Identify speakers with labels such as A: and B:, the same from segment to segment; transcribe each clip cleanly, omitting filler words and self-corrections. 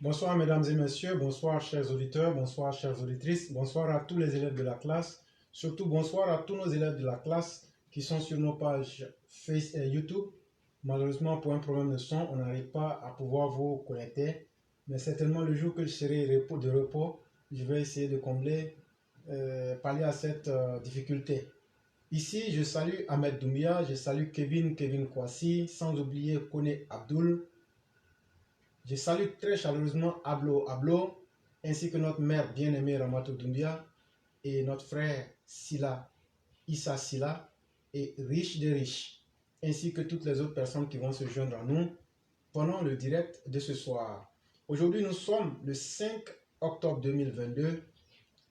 A: Bonsoir mesdames et messieurs, bonsoir chers auditeurs, bonsoir chères auditrices, bonsoir à tous les élèves de la classe, surtout bonsoir à tous nos élèves de la classe qui sont sur nos pages Facebook et YouTube. Malheureusement, pour un problème de son, on n'arrive pas à pouvoir vous connecter, mais certainement le jour que je serai de repos, je vais essayer de pallier à cette difficulté. Ici, je salue Ahmed Doumbia, je salue Kevin Kwasi, sans oublier Kone Abdul. Je salue très chaleureusement Ablo, ainsi que notre mère bien-aimée Ramato Doumbia et notre frère Issa Silla et Riche de Riche, ainsi que toutes les autres personnes qui vont se joindre à nous pendant le direct de ce soir. Aujourd'hui, nous sommes le 5 octobre 2022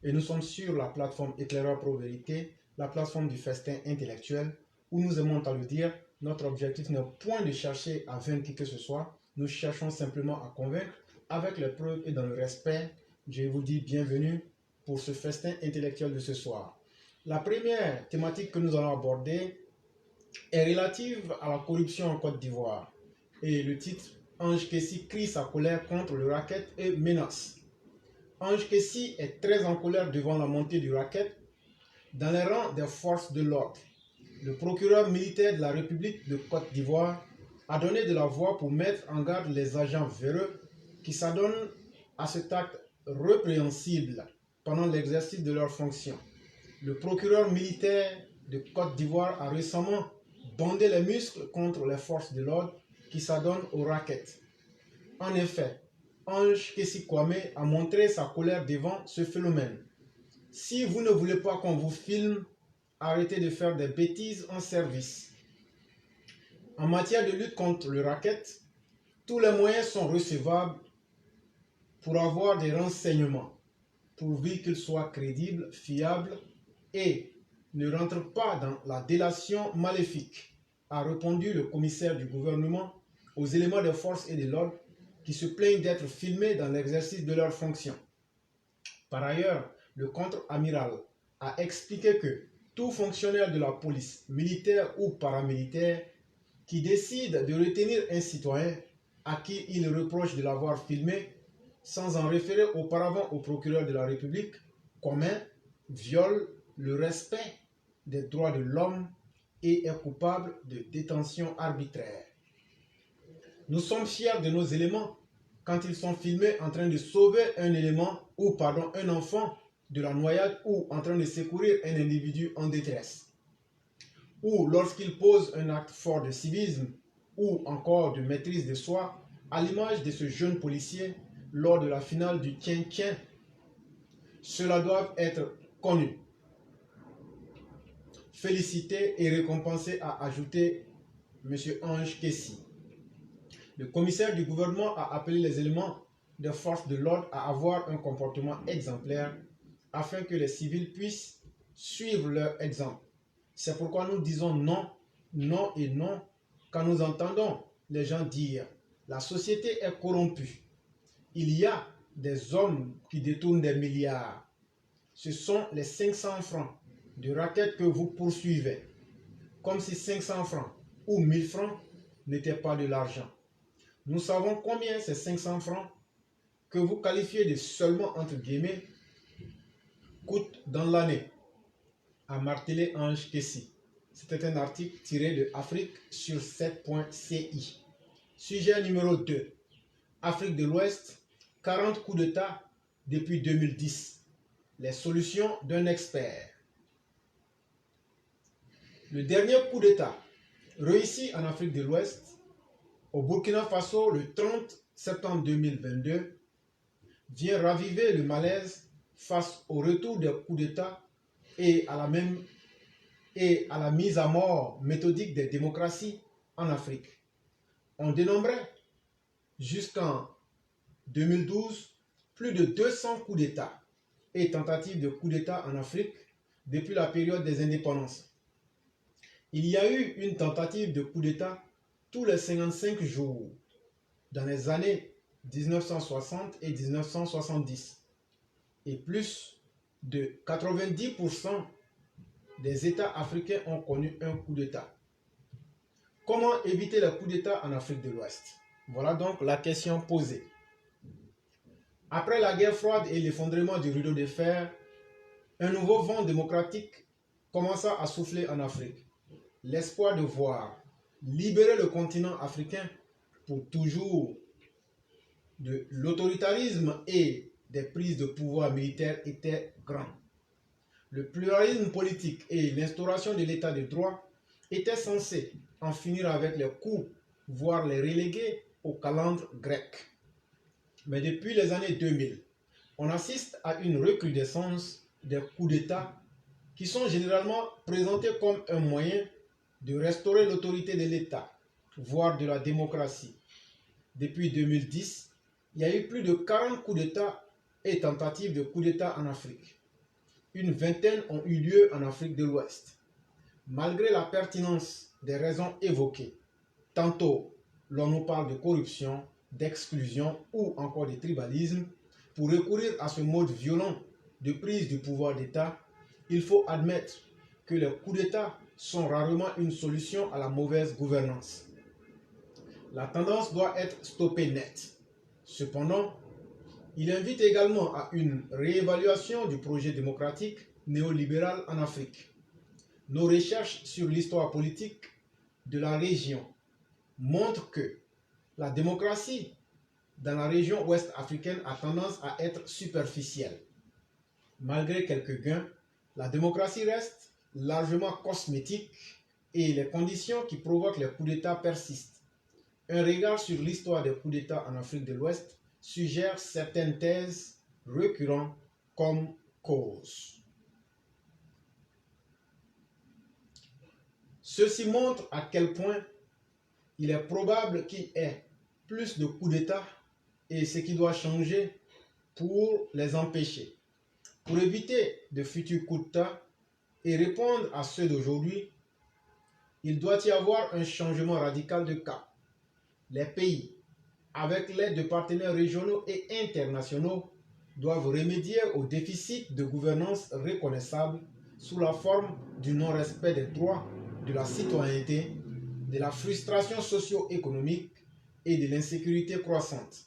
A: et nous sommes sur la plateforme Éclaireur Pro Vérité, la plateforme du festin intellectuel, où nous aimons à le dire, notre objectif n'est point de chercher à vaincre qui que ce soit. Nous cherchons simplement à convaincre avec les preuves et dans le respect. Je vous dis bienvenue pour ce festin intellectuel de ce soir. La première thématique que nous allons aborder est relative à la corruption en Côte d'Ivoire. Et le titre, Ange Kessi crie sa colère contre le racket et menace. Ange Kessi est très en colère devant la montée du racket dans les rangs des forces de l'ordre. Le procureur militaire de la République de Côte d'Ivoire a donné de la voix pour mettre en garde les agents véreux qui s'adonnent à cet acte répréhensible pendant l'exercice de leurs fonctions. Le procureur militaire de Côte d'Ivoire a récemment bandé les muscles contre les forces de l'ordre qui s'adonnent au racket. En effet, Ange Kessi Kwame a montré sa colère devant ce phénomène. Si vous ne voulez pas qu'on vous filme, arrêtez de faire des bêtises en service. En matière de lutte contre le racket, tous les moyens sont recevables pour avoir des renseignements, pourvu qu'ils soient crédibles, fiables et ne rentrent pas dans la délation maléfique, a répondu le commissaire du gouvernement aux éléments de force et de l'ordre qui se plaignent d'être filmés dans l'exercice de leurs fonctions. Par ailleurs, le contre-amiral a expliqué que tout fonctionnaire de la police, militaire ou paramilitaire, qui décide de retenir un citoyen à qui il reproche de l'avoir filmé sans en référer auparavant au procureur de la République commun, viole le respect des droits de l'homme et est coupable de détention arbitraire. Nous sommes fiers de nos éléments quand ils sont filmés en train de sauver un enfant de la noyade ou en train de secourir un individu en détresse, ou lorsqu'ils posent un acte fort de civisme ou encore de maîtrise de soi, à l'image de ce jeune policier lors de la finale du Tien-Tien. Cela doit être connu, félicité et récompensé, a ajouté M. Ange Kessi. Le commissaire du gouvernement a appelé les éléments des forces de l'ordre à avoir un comportement exemplaire afin que les civils puissent suivre leur exemple. C'est pourquoi nous disons non, non et non quand nous entendons les gens dire « la société est corrompue ». Il y a des hommes qui détournent des milliards. Ce sont les 500 francs de racket que vous poursuivez. Comme si 500 francs ou 1000 francs n'étaient pas de l'argent. Nous savons combien ces 500 francs que vous qualifiez de seulement entre guillemets coûtent dans l'année, a martelé Ange Kessi. C'était un article tiré de Afrique sur 7.ci. Sujet numéro 2. Afrique de l'Ouest, 40 coups d'État depuis 2010. Les solutions d'un expert. Le dernier coup d'État réussi en Afrique de l'Ouest, au Burkina Faso le 30 septembre 2022, vient raviver le malaise face au retour des coups d'État et à la mise à mort méthodique des démocraties en Afrique. On dénombrait jusqu'en 2012 plus de 200 coups d'État et tentatives de coups d'État en Afrique depuis la période des indépendances. Il y a eu une tentative de coup d'État tous les 55 jours dans les années 1960 et 1970 et plus de 90% des États africains ont connu un coup d'État. Comment éviter le coup d'État en Afrique de l'Ouest? Voilà donc la question posée. Après la guerre froide et l'effondrement du rideau de fer, un nouveau vent démocratique commença à souffler en Afrique. L'espoir de voir libérer le continent africain pour toujours de l'autoritarisme et des prises de pouvoir militaires était grand. Le pluralisme politique et l'instauration de l'état de droit étaient censés en finir avec les coups, voire les reléguer au calendre grec. Mais depuis les années 2000, on assiste à une recrudescence des coups d'État qui sont généralement présentés comme un moyen de restaurer l'autorité de l'État, voire de la démocratie. Depuis 2010, il y a eu plus de 40 coups d'État et tentatives de coups d'État en Afrique. Une vingtaine ont eu lieu en Afrique de l'Ouest. Malgré la pertinence des raisons évoquées, tantôt l'on nous parle de corruption, d'exclusion ou encore de tribalisme, pour recourir à ce mode violent de prise du pouvoir d'État, il faut admettre que les coups d'État sont rarement une solution à la mauvaise gouvernance. La tendance doit être stoppée net. Cependant, il invite également à une réévaluation du projet démocratique néolibéral en Afrique. Nos recherches sur l'histoire politique de la région montrent que la démocratie dans la région ouest africaine a tendance à être superficielle. Malgré quelques gains, la démocratie reste largement cosmétique et les conditions qui provoquent les coups d'État persistent. Un regard sur l'histoire des coups d'État en Afrique de l'Ouest suggère certaines thèses récurrentes comme cause. Ceci montre à quel point il est probable qu'il y ait plus de coups d'État et ce qui doit changer pour les empêcher. Pour éviter de futurs coups d'État et répondre à ceux d'aujourd'hui, il doit y avoir un changement radical de cap. Les pays, avec l'aide de partenaires régionaux et internationaux, doivent remédier au déficit de gouvernance reconnaissable sous la forme du non-respect des droits, de la citoyenneté, de la frustration socio-économique et de l'insécurité croissante.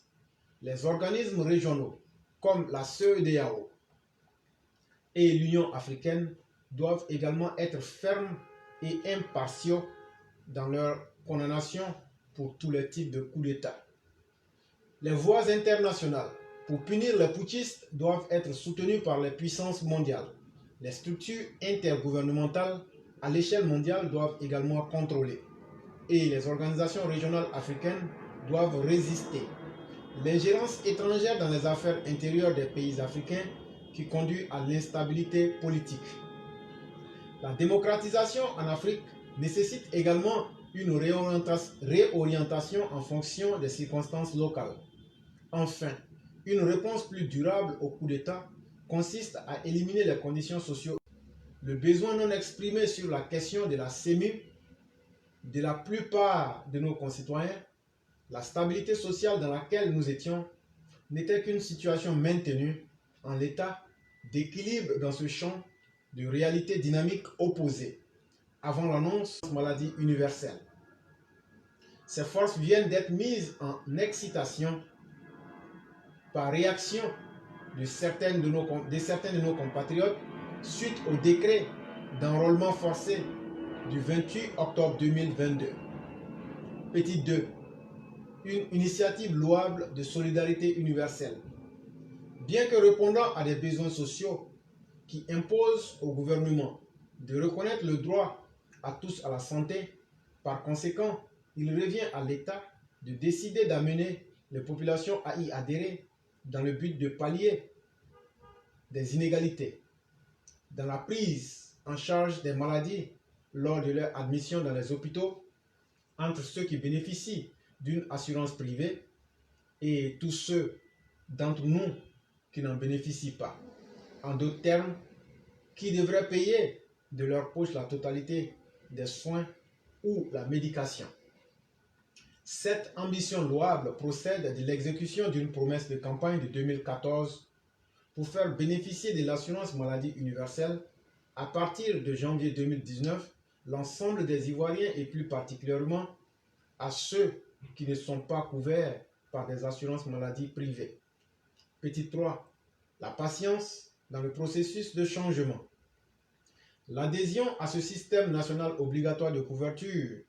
A: Les organismes régionaux, comme la CEDEAO et l'Union africaine, doivent également être fermes et impartiaux dans leur condamnation pour tous les types de coups d'État. Les voies internationales pour punir les putschistes doivent être soutenues par les puissances mondiales. Les structures intergouvernementales à l'échelle mondiale doivent également contrôler. Et les organisations régionales africaines doivent résister. L'ingérence étrangère dans les affaires intérieures des pays africains qui conduit à l'instabilité politique. La démocratisation en Afrique nécessite également une réorientation en fonction des circonstances locales. Enfin, une réponse plus durable au coup d'État consiste à éliminer les conditions sociales. Le besoin non exprimé sur la question de la CEMU de la plupart de nos concitoyens, la stabilité sociale dans laquelle nous étions, n'était qu'une situation maintenue en l'état d'équilibre dans ce champ de réalité dynamique opposée, avant l'annonce de maladie universelle. Ces forces viennent d'être mises en excitation par réaction de certains de nos compatriotes suite au décret d'enrôlement forcé du 28 octobre 2022. Petit 2. Une initiative louable de solidarité universelle. Bien que répondant à des besoins sociaux qui imposent au gouvernement de reconnaître le droit à tous à la santé, par conséquent, il revient à l'État de décider d'amener les populations à y adhérer dans le but de pallier des inégalités dans la prise en charge des maladies lors de leur admission dans les hôpitaux entre ceux qui bénéficient d'une assurance privée et tous ceux d'entre nous qui n'en bénéficient pas. En d'autres termes, qui devraient payer de leur poche la totalité des soins ou la médication. Cette ambition louable procède de l'exécution d'une promesse de campagne de 2014 pour faire bénéficier de l'assurance maladie universelle à partir de janvier 2019 l'ensemble des Ivoiriens et plus particulièrement à ceux qui ne sont pas couverts par des assurances maladie privées. Petit 3. La patience dans le processus de changement. L'adhésion à ce système national obligatoire de couverture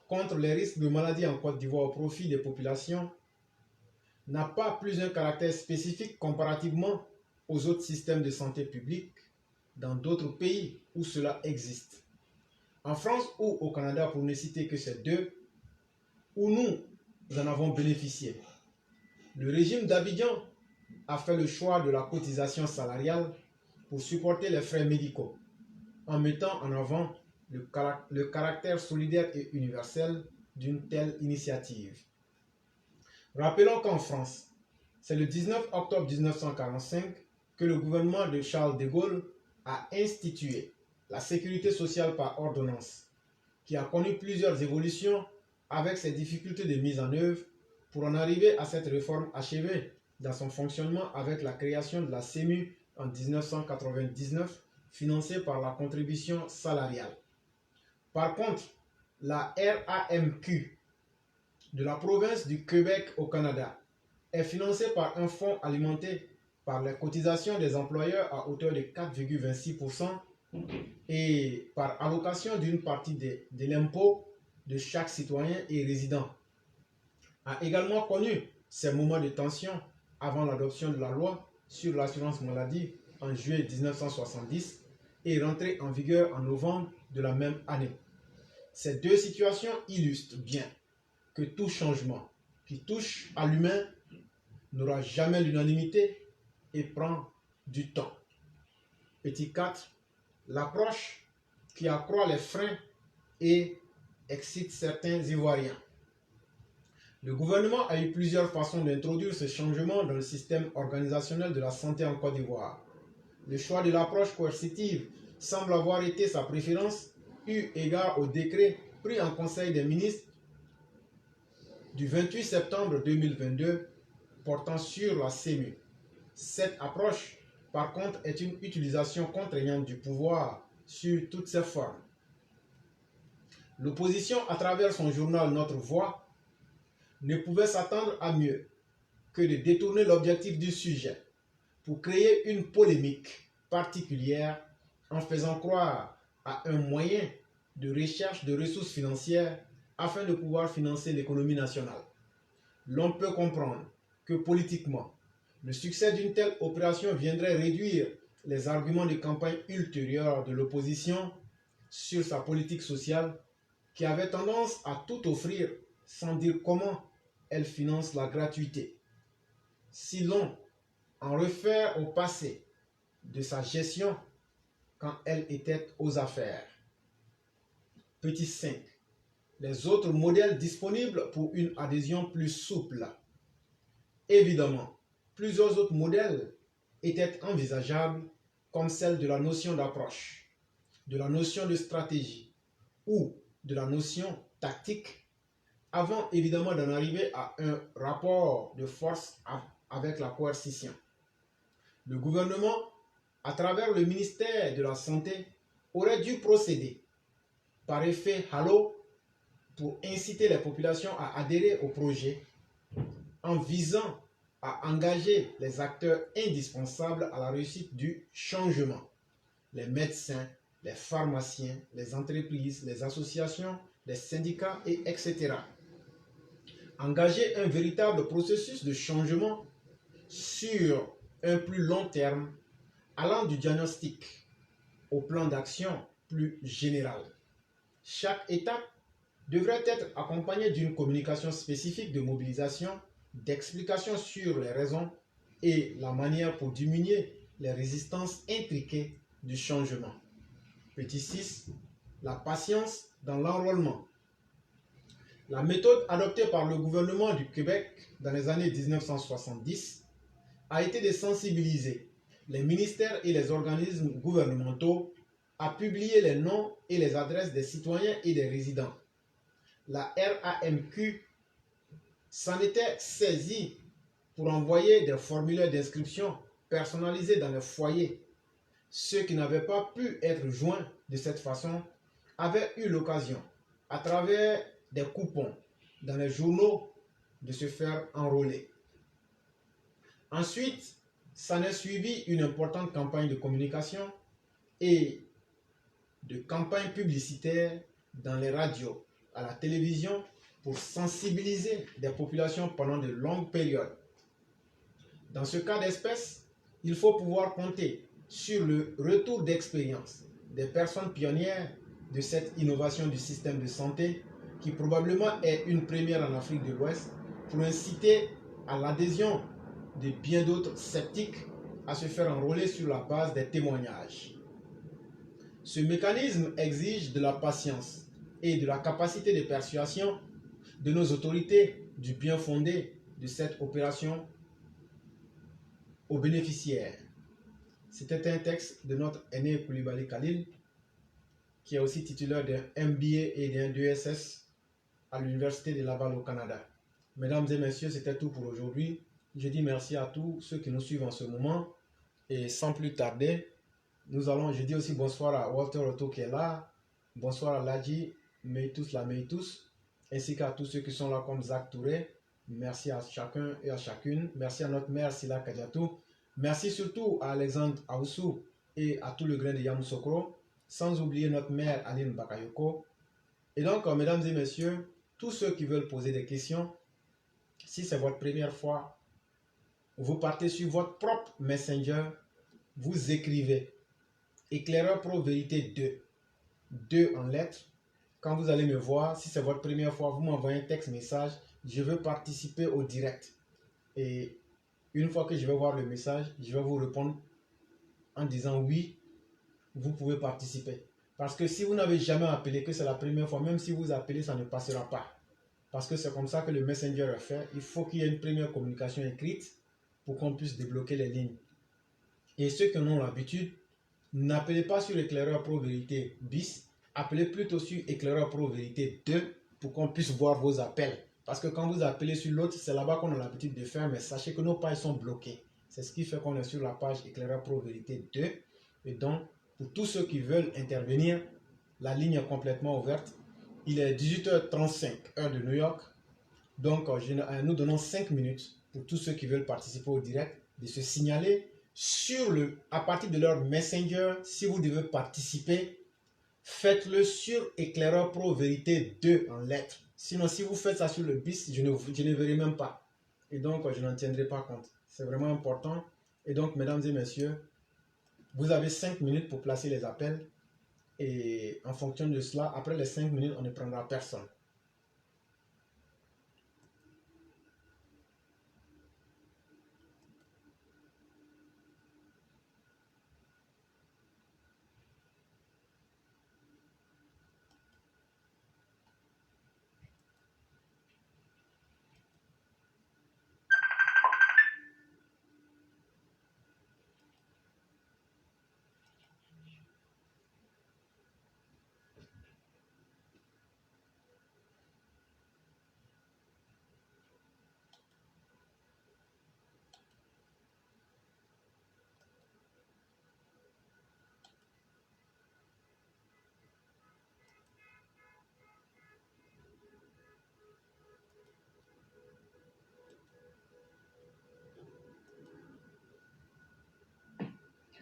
A: contre les risques de maladie en Côte d'Ivoire au profit des populations n'a pas plus un caractère spécifique comparativement aux autres systèmes de santé publique dans d'autres pays où cela existe. En France ou au Canada, pour ne citer que ces deux, où nous en avons bénéficié. Le régime d'Abidjan a fait le choix de la cotisation salariale pour supporter les frais médicaux, en mettant en avant le caractère solidaire et universel d'une telle initiative. Rappelons qu'en France, c'est le 19 octobre 1945 que le gouvernement de Charles de Gaulle a institué la sécurité sociale par ordonnance, qui a connu plusieurs évolutions avec ses difficultés de mise en œuvre pour en arriver à cette réforme achevée dans son fonctionnement avec la création de la CEMU en 1999, financée par la contribution salariale. Par contre, la RAMQ de la province du Québec au Canada est financée par un fonds alimenté par les cotisations des employeurs à hauteur de 4,26% et par allocation d'une partie de l'impôt de chaque citoyen et résident. A également connu ces moments de tension avant l'adoption de la loi sur l'assurance maladie en juillet 1970 et rentrée en vigueur en novembre de la même année. Ces deux situations illustrent bien que tout changement qui touche à l'humain n'aura jamais l'unanimité et prend du temps. Petit 4. L'approche qui accroît les freins et excite certains Ivoiriens. Le gouvernement a eu plusieurs façons d'introduire ce changement dans le système organisationnel de la santé en Côte d'Ivoire. Le choix de l'approche coercitive semble avoir été sa préférence, eu égard au décret pris en Conseil des ministres du 28 septembre 2022 portant sur la CEMU. Cette approche, par contre, est une utilisation contraignante du pouvoir sur toutes ses formes. L'opposition, à travers son journal Notre Voix, ne pouvait s'attendre à mieux que de détourner l'objectif du sujet pour créer une polémique particulière en faisant croire à un moyen de recherche de ressources financières afin de pouvoir financer l'économie nationale. L'on peut comprendre que politiquement, le succès d'une telle opération viendrait réduire les arguments de campagne ultérieurs de l'opposition sur sa politique sociale qui avait tendance à tout offrir sans dire comment elle finance la gratuité. Si l'on en réfère au passé de sa gestion quand elle était aux affaires. Petit 5. Les autres modèles disponibles pour une adhésion plus souple. Évidemment, plusieurs autres modèles étaient envisageables comme celle de la notion d'approche, de la notion de stratégie ou de la notion tactique, avant évidemment d'en arriver à un rapport de force avec la coercition. Le gouvernement, à travers le ministère de la Santé, aurait dû procéder par effet halo pour inciter les populations à adhérer au projet en visant à engager les acteurs indispensables à la réussite du changement. Les médecins, les pharmaciens, les entreprises, les associations, les syndicats, etc. Engager un véritable processus de changement sur un plus long terme, allant du diagnostic au plan d'action plus général. Chaque étape devrait être accompagnée d'une communication spécifique de mobilisation, d'explications sur les raisons et la manière pour diminuer les résistances intriquées du changement. Petit 6. La patience dans l'enrôlement. La méthode adoptée par le gouvernement du Québec dans les années 1970 a été de sensibiliser les ministères et les organismes gouvernementaux à publier les noms et les adresses des citoyens et des résidents. La RAMQ s'en était saisie pour envoyer des formulaires d'inscription personnalisés dans les foyers. Ceux qui n'avaient pas pu être joints de cette façon avaient eu l'occasion, à travers des coupons dans les journaux, de se faire enrôler. Ensuite, s'en est suivi une importante campagne de communication et de campagne publicitaire dans les radios, à la télévision, pour sensibiliser des populations pendant de longues périodes. Dans ce cas d'espèce, il faut pouvoir compter sur le retour d'expérience des personnes pionnières de cette innovation du système de santé, qui probablement est une première en Afrique de l'Ouest, pour inciter à l'adhésion de bien d'autres sceptiques à se faire enrôler sur la base des témoignages. Ce mécanisme exige de la patience et de la capacité de persuasion de nos autorités du bien fondé de cette opération aux bénéficiaires. C'était un texte de notre aîné Koulibaly Khalil, qui est aussi titulaire d'un MBA et d'un 2SS à l'Université de Laval au Canada. Mesdames et messieurs, c'était tout pour aujourd'hui. Je dis merci à tous ceux qui nous suivent en ce moment. Et sans plus tarder, je dis aussi bonsoir à Walter Otto qui est là. Bonsoir à Ladji, Meitus la Meitus, ainsi qu'à tous ceux qui sont là comme Zach Touré. Merci à chacun et à chacune. Merci à notre mère Sila Kadiatou. Merci surtout à Alexandre Aoussou et à tout le grain de Yamoussoukro, sans oublier notre mère Aline Bakayoko. Et donc, mesdames et messieurs, tous ceux qui veulent poser des questions, si c'est votre première fois, vous partez sur votre propre Messenger, vous écrivez Éclaireur Pro Vérité 2 en lettres. Quand vous allez me voir, si c'est votre première fois, vous m'envoyez un texte message, je veux participer au direct. Et une fois que je vais voir le message, je vais vous répondre en disant oui, vous pouvez participer. Parce que si vous n'avez jamais appelé, que c'est la première fois, même si vous appelez, ça ne passera pas. Parce que c'est comme ça que le Messenger est fait. Il faut qu'il y ait une première communication écrite pour qu'on puisse débloquer les lignes. Et ceux qui en ont l'habitude, n'appelez pas sur Éclaireur Pro Vérité bis, appelez plutôt sur Éclaireur Pro Vérité 2 pour qu'on puisse voir vos appels. Parce que quand vous appelez sur l'autre, c'est là-bas qu'on a l'habitude de faire, mais sachez que nos pages sont bloquées. C'est ce qui fait qu'on est sur la page Éclaireur Pro Vérité 2. Et donc, pour tous ceux qui veulent intervenir, la ligne est complètement ouverte. Il est 18h35, heure de New York. Donc, nous donnons 5 minutes pour tous ceux qui veulent participer au direct de se signaler à partir de leur Messenger. Si vous devez participer, faites-le sur Éclaireur Pro Vérité 2 en lettres. Sinon, si vous faites ça sur le BIS, je ne verrai même pas. Et donc, je n'en tiendrai pas compte. C'est vraiment important. Et donc, mesdames et messieurs, vous avez 5 minutes pour placer les appels. Et en fonction de cela, après les 5 minutes, on ne prendra personne.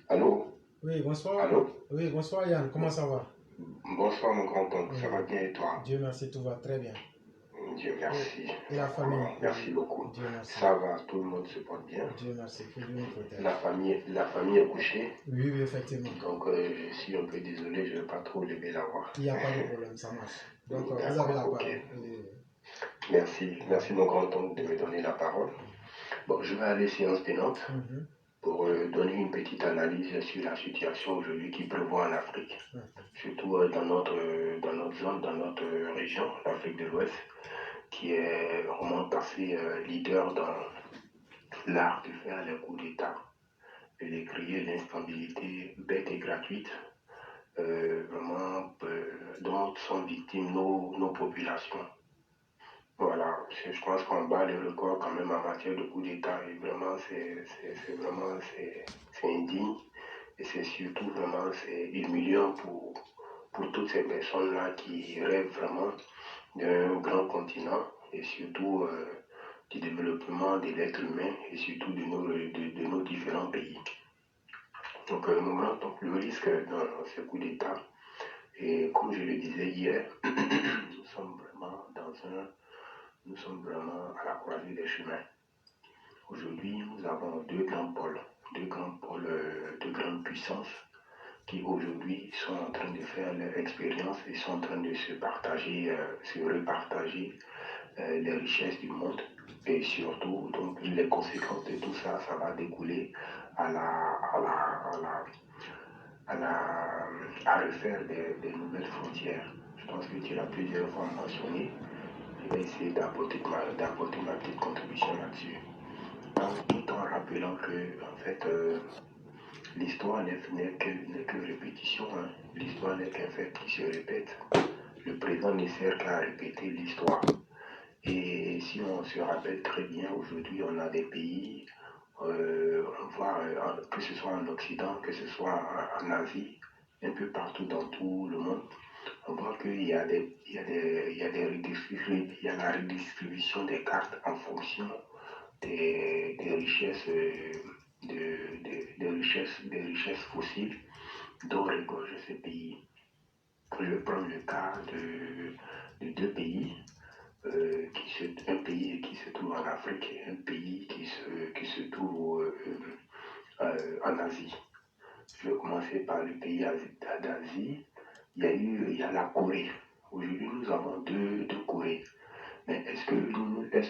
B: Allô?
A: Oui, bonsoir.
B: Allô?
A: Oui, bonsoir Yann, comment ça va?
B: Bonsoir mon grand-oncle, ça va bien et toi?
A: Dieu merci, tout va très bien.
B: Dieu merci.
A: Et la famille?
B: Merci beaucoup.
A: Dieu merci.
B: Ça va, tout le monde se porte bien.
A: Dieu merci, que Dieu nous protège.
B: La famille est couchée.
A: Oui, oui, effectivement.
B: Donc je suis un peu désolé, je ne vais pas trop lever la voix.
A: Il n'y a pas de problème, ça marche. Donc vous avez la
B: Ok.
A: parole.
B: Merci mon grand-oncle de me donner la parole. Bon, je vais aller séance tenante pour donner une petite analyse sur la situation aujourd'hui qui prévoit en Afrique. Surtout dans notre zone, dans notre région, l'Afrique de l'Ouest, qui est vraiment passé leader dans l'art de faire les coups d'État et de créer l'instabilité bête et gratuite, vraiment dont sont victimes nos populations. Voilà, je pense qu'on bat les records quand même en matière de coup d'État et vraiment c'est indigne et c'est surtout vraiment c'est humiliant pour toutes ces personnes-là qui rêvent vraiment d'un grand continent et surtout du développement de l'être humain et surtout de nos différents pays. Donc, donc le risque dans ce coup d'État, et comme je le disais hier, nous sommes vraiment à la croisée des chemins. Aujourd'hui, nous avons deux grands pôles de grande puissance qui aujourd'hui sont en train de faire leur expérience et sont en train de se repartager les richesses du monde. Et surtout, donc, les conséquences de tout ça, ça va découler à à refaire des nouvelles frontières. Je pense que tu l'as plusieurs fois mentionné. Je vais essayer d'apporter ma petite contribution là-dessus. Tout en rappelant que, en fait, l'histoire n'est que répétition. Hein. L'histoire n'est qu'un fait qui se répète. Le présent ne sert qu'à répéter l'histoire. Et si on se rappelle très bien, aujourd'hui, on a des pays, on voit que ce soit en Occident, que ce soit en Asie, un peu partout dans tout le monde, on voit qu'il y a il y a la redistribution des cartes en fonction des richesses, des richesses fossiles dont regorgent ces pays. Je prends le cas de deux pays, un pays qui se trouve en Afrique et un pays qui se trouve en Asie. Je vais commencer par le pays d'Asie. Il y a la Corée. Aujourd'hui, nous avons deux Corées. Mais est-ce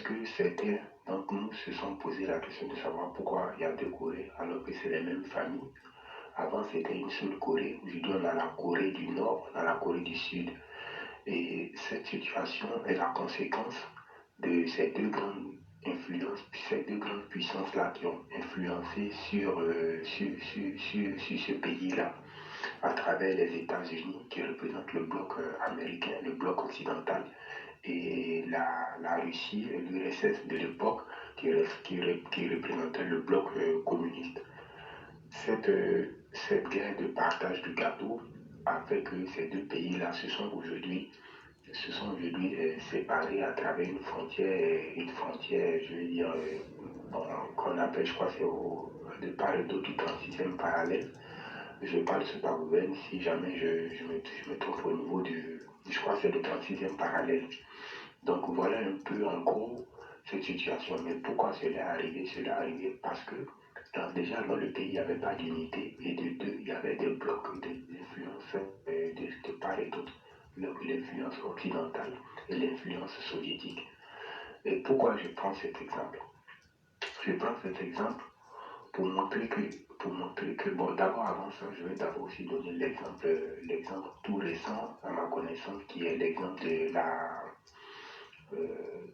B: que certains d'entre nous se sont posé la question de savoir pourquoi il y a deux Corées alors que c'est les mêmes familles? Avant, c'était une seule Corée. Aujourd'hui, on a la Corée du Nord, on a la Corée du Sud. Et cette situation est la conséquence de ces deux grandes puissances-là qui ont influencé sur ce pays-là à travers les États-Unis qui représentent le bloc américain, le bloc occidental, et la Russie et l'URSS de l'époque qui représentait le bloc communiste. Cette guerre de partage du gâteau a fait que ces deux pays-là se sont aujourd'hui séparés à travers une frontière, je veux dire, qu'on appelle, je crois, de part et d'autre du 36e parallèle. Je parle sous Parouven si jamais je me trompe au niveau je crois que c'est le 36e parallèle. Donc voilà un peu en gros cette situation. Mais pourquoi cela est arrivé? Cela est arrivé parce que déjà dans le pays, il n'y avait pas d'unité et de deux, il y avait des blocs d'influence de part et d'autre. L'influence occidentale et l'influence soviétique. Et pourquoi je prends cet exemple? Je prends cet exemple pour montrer que bon, d'abord avant ça, je vais d'abord aussi donner l'exemple tout récent à ma connaissance, qui est l'exemple de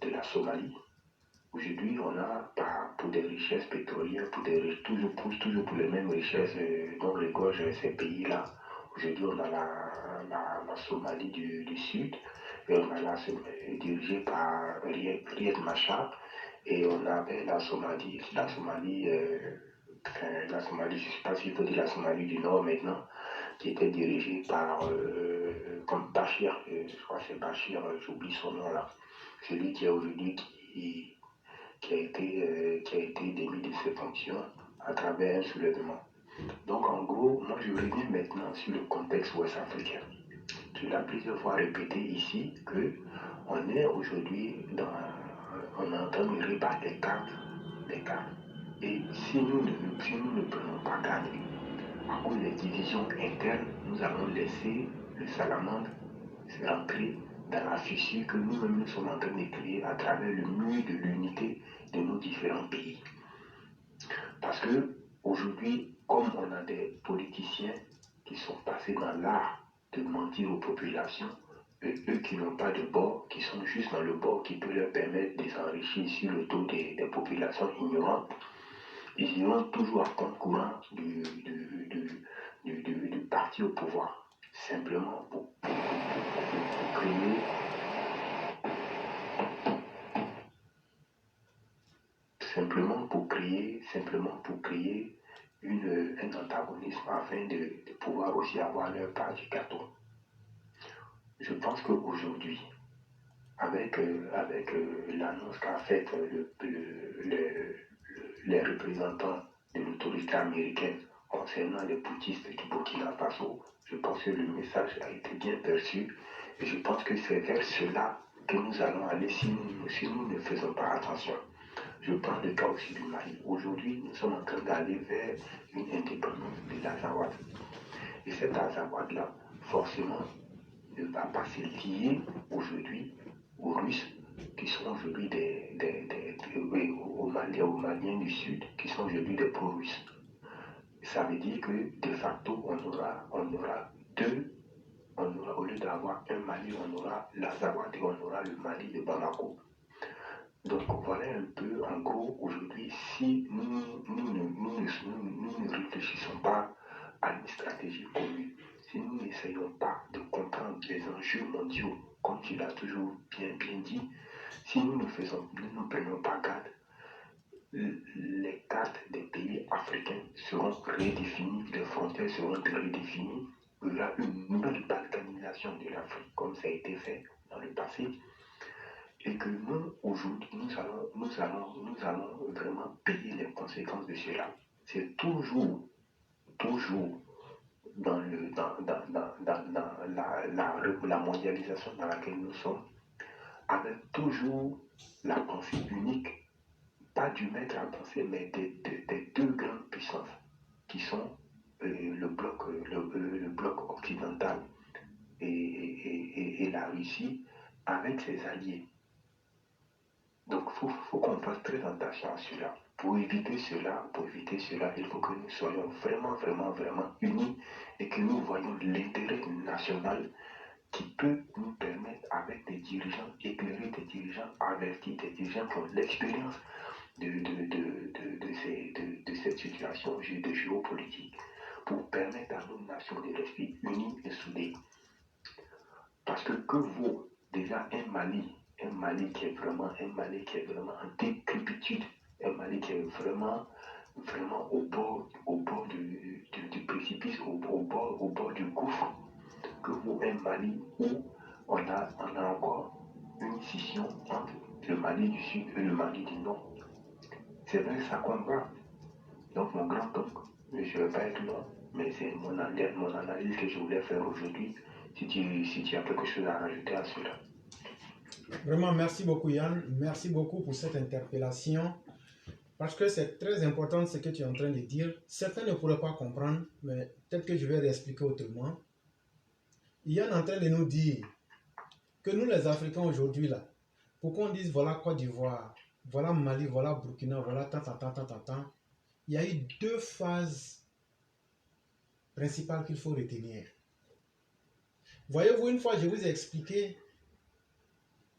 B: la Somalie. Aujourd'hui, on a pour des richesses pétrolières, toujours pour les mêmes richesses dont regorgent ces pays-là. Aujourd'hui, on a la Somalie du Sud, et on a dirigée par Riek Machar, et on avait la Somalie, je ne sais pas s'il faut dire la Somalie du Nord maintenant, qui était dirigée par comme Bachir, je crois que c'est Bachir, j'oublie son nom là, celui qui est aujourd'hui qui a été démis de ses fonctions à travers un soulèvement. Donc en gros, moi je reviens maintenant sur le contexte ouest-africain. Tu l'as plusieurs fois répété ici que on est aujourd'hui on est en train de rebattre les cartes. Et si nous ne prenons pas garde, à cause des divisions internes, nous allons laisser le salamandre se rentrer dans la fissure que nous-mêmes nous sommes en train de créer à travers le mur de l'unité de nos différents pays. Parce que aujourd'hui, comme on a des politiciens qui sont passés dans l'art de mentir aux populations, et eux qui n'ont pas de bord, qui sont juste dans le bord qui peut leur permettre de s'enrichir sur le dos des populations ignorantes, ils iront toujours à compte courant du parti au pouvoir, simplement pour créer simplement pour créer un antagonisme afin de pouvoir aussi avoir leur part du gâteau. Je pense qu'aujourd'hui, avec l'annonce qu'a faite les représentants de l'autorité américaine concernant les bouddhistes du Burkina Faso, je pense que le message a été bien perçu et je pense que c'est vers cela que nous allons aller si nous ne faisons pas attention. Je prends le cas aussi du Mali. Aujourd'hui, nous sommes en train d'aller vers une indépendance de l'Azawad. Et cet Azawad-là, forcément, ne va pas se lier aujourd'hui aux Russes, qui sont aujourd'hui aux Maliens du Sud, qui sont aujourd'hui des pro-russes. Ça veut dire que, de facto, on aura au lieu d'avoir un Mali, on aura l'Azawad et on aura le Mali de Bamako. Donc voilà un peu, en gros, aujourd'hui, si nous ne réfléchissons pas à une stratégie commune, si nous n'essayons pas de comprendre les enjeux mondiaux, comme tu l'as toujours bien dit, si nous ne prenons pas garde, les cartes des pays africains seront redéfinies, les frontières seront redéfinies, il y aura une nouvelle balkanisation de l'Afrique, comme ça a été fait dans le passé. Et que nous, aujourd'hui, nous allons vraiment payer les conséquences de cela. C'est toujours dans la mondialisation dans laquelle nous sommes, avec toujours la pensée unique, pas du maître à penser, mais des deux grandes puissances qui sont le bloc occidental et la Russie avec ses alliés. Donc, il faut qu'on fasse très attention à cela. Pour éviter cela, il faut que nous soyons vraiment unis et que nous voyons l'intérêt national qui peut nous permettre, avec des dirigeants éclairés, des dirigeants avertis, des dirigeants qui ont l'expérience de cette situation de géopolitique, pour permettre à nos nations de rester unies et soudées. Parce que vaut déjà un Mali qui est vraiment en décrépitude, un Mali qui est vraiment au bord du précipice, au bord du gouffre, que vaut un Mali où on a encore une scission entre le Mali du Sud et le Mali du Nord. C'est vrai, ça combat. Donc mon grand-oncle, je ne vais pas être long, mais c'est mon analyse que je voulais faire aujourd'hui. Si tu as quelque chose à rajouter à cela.
A: Vraiment, merci beaucoup Yann. Merci beaucoup pour cette interpellation. Parce que c'est très important ce que tu es en train de dire. Certains ne pourraient pas comprendre, mais peut-être que je vais réexpliquer autrement. Yann est en train de nous dire que nous les Africains aujourd'hui là, pour qu'on dise voilà Côte d'Ivoire, voilà Mali, voilà Burkina, voilà tant, il y a eu deux phases principales qu'il faut retenir. Voyez-vous, une fois je vous ai expliqué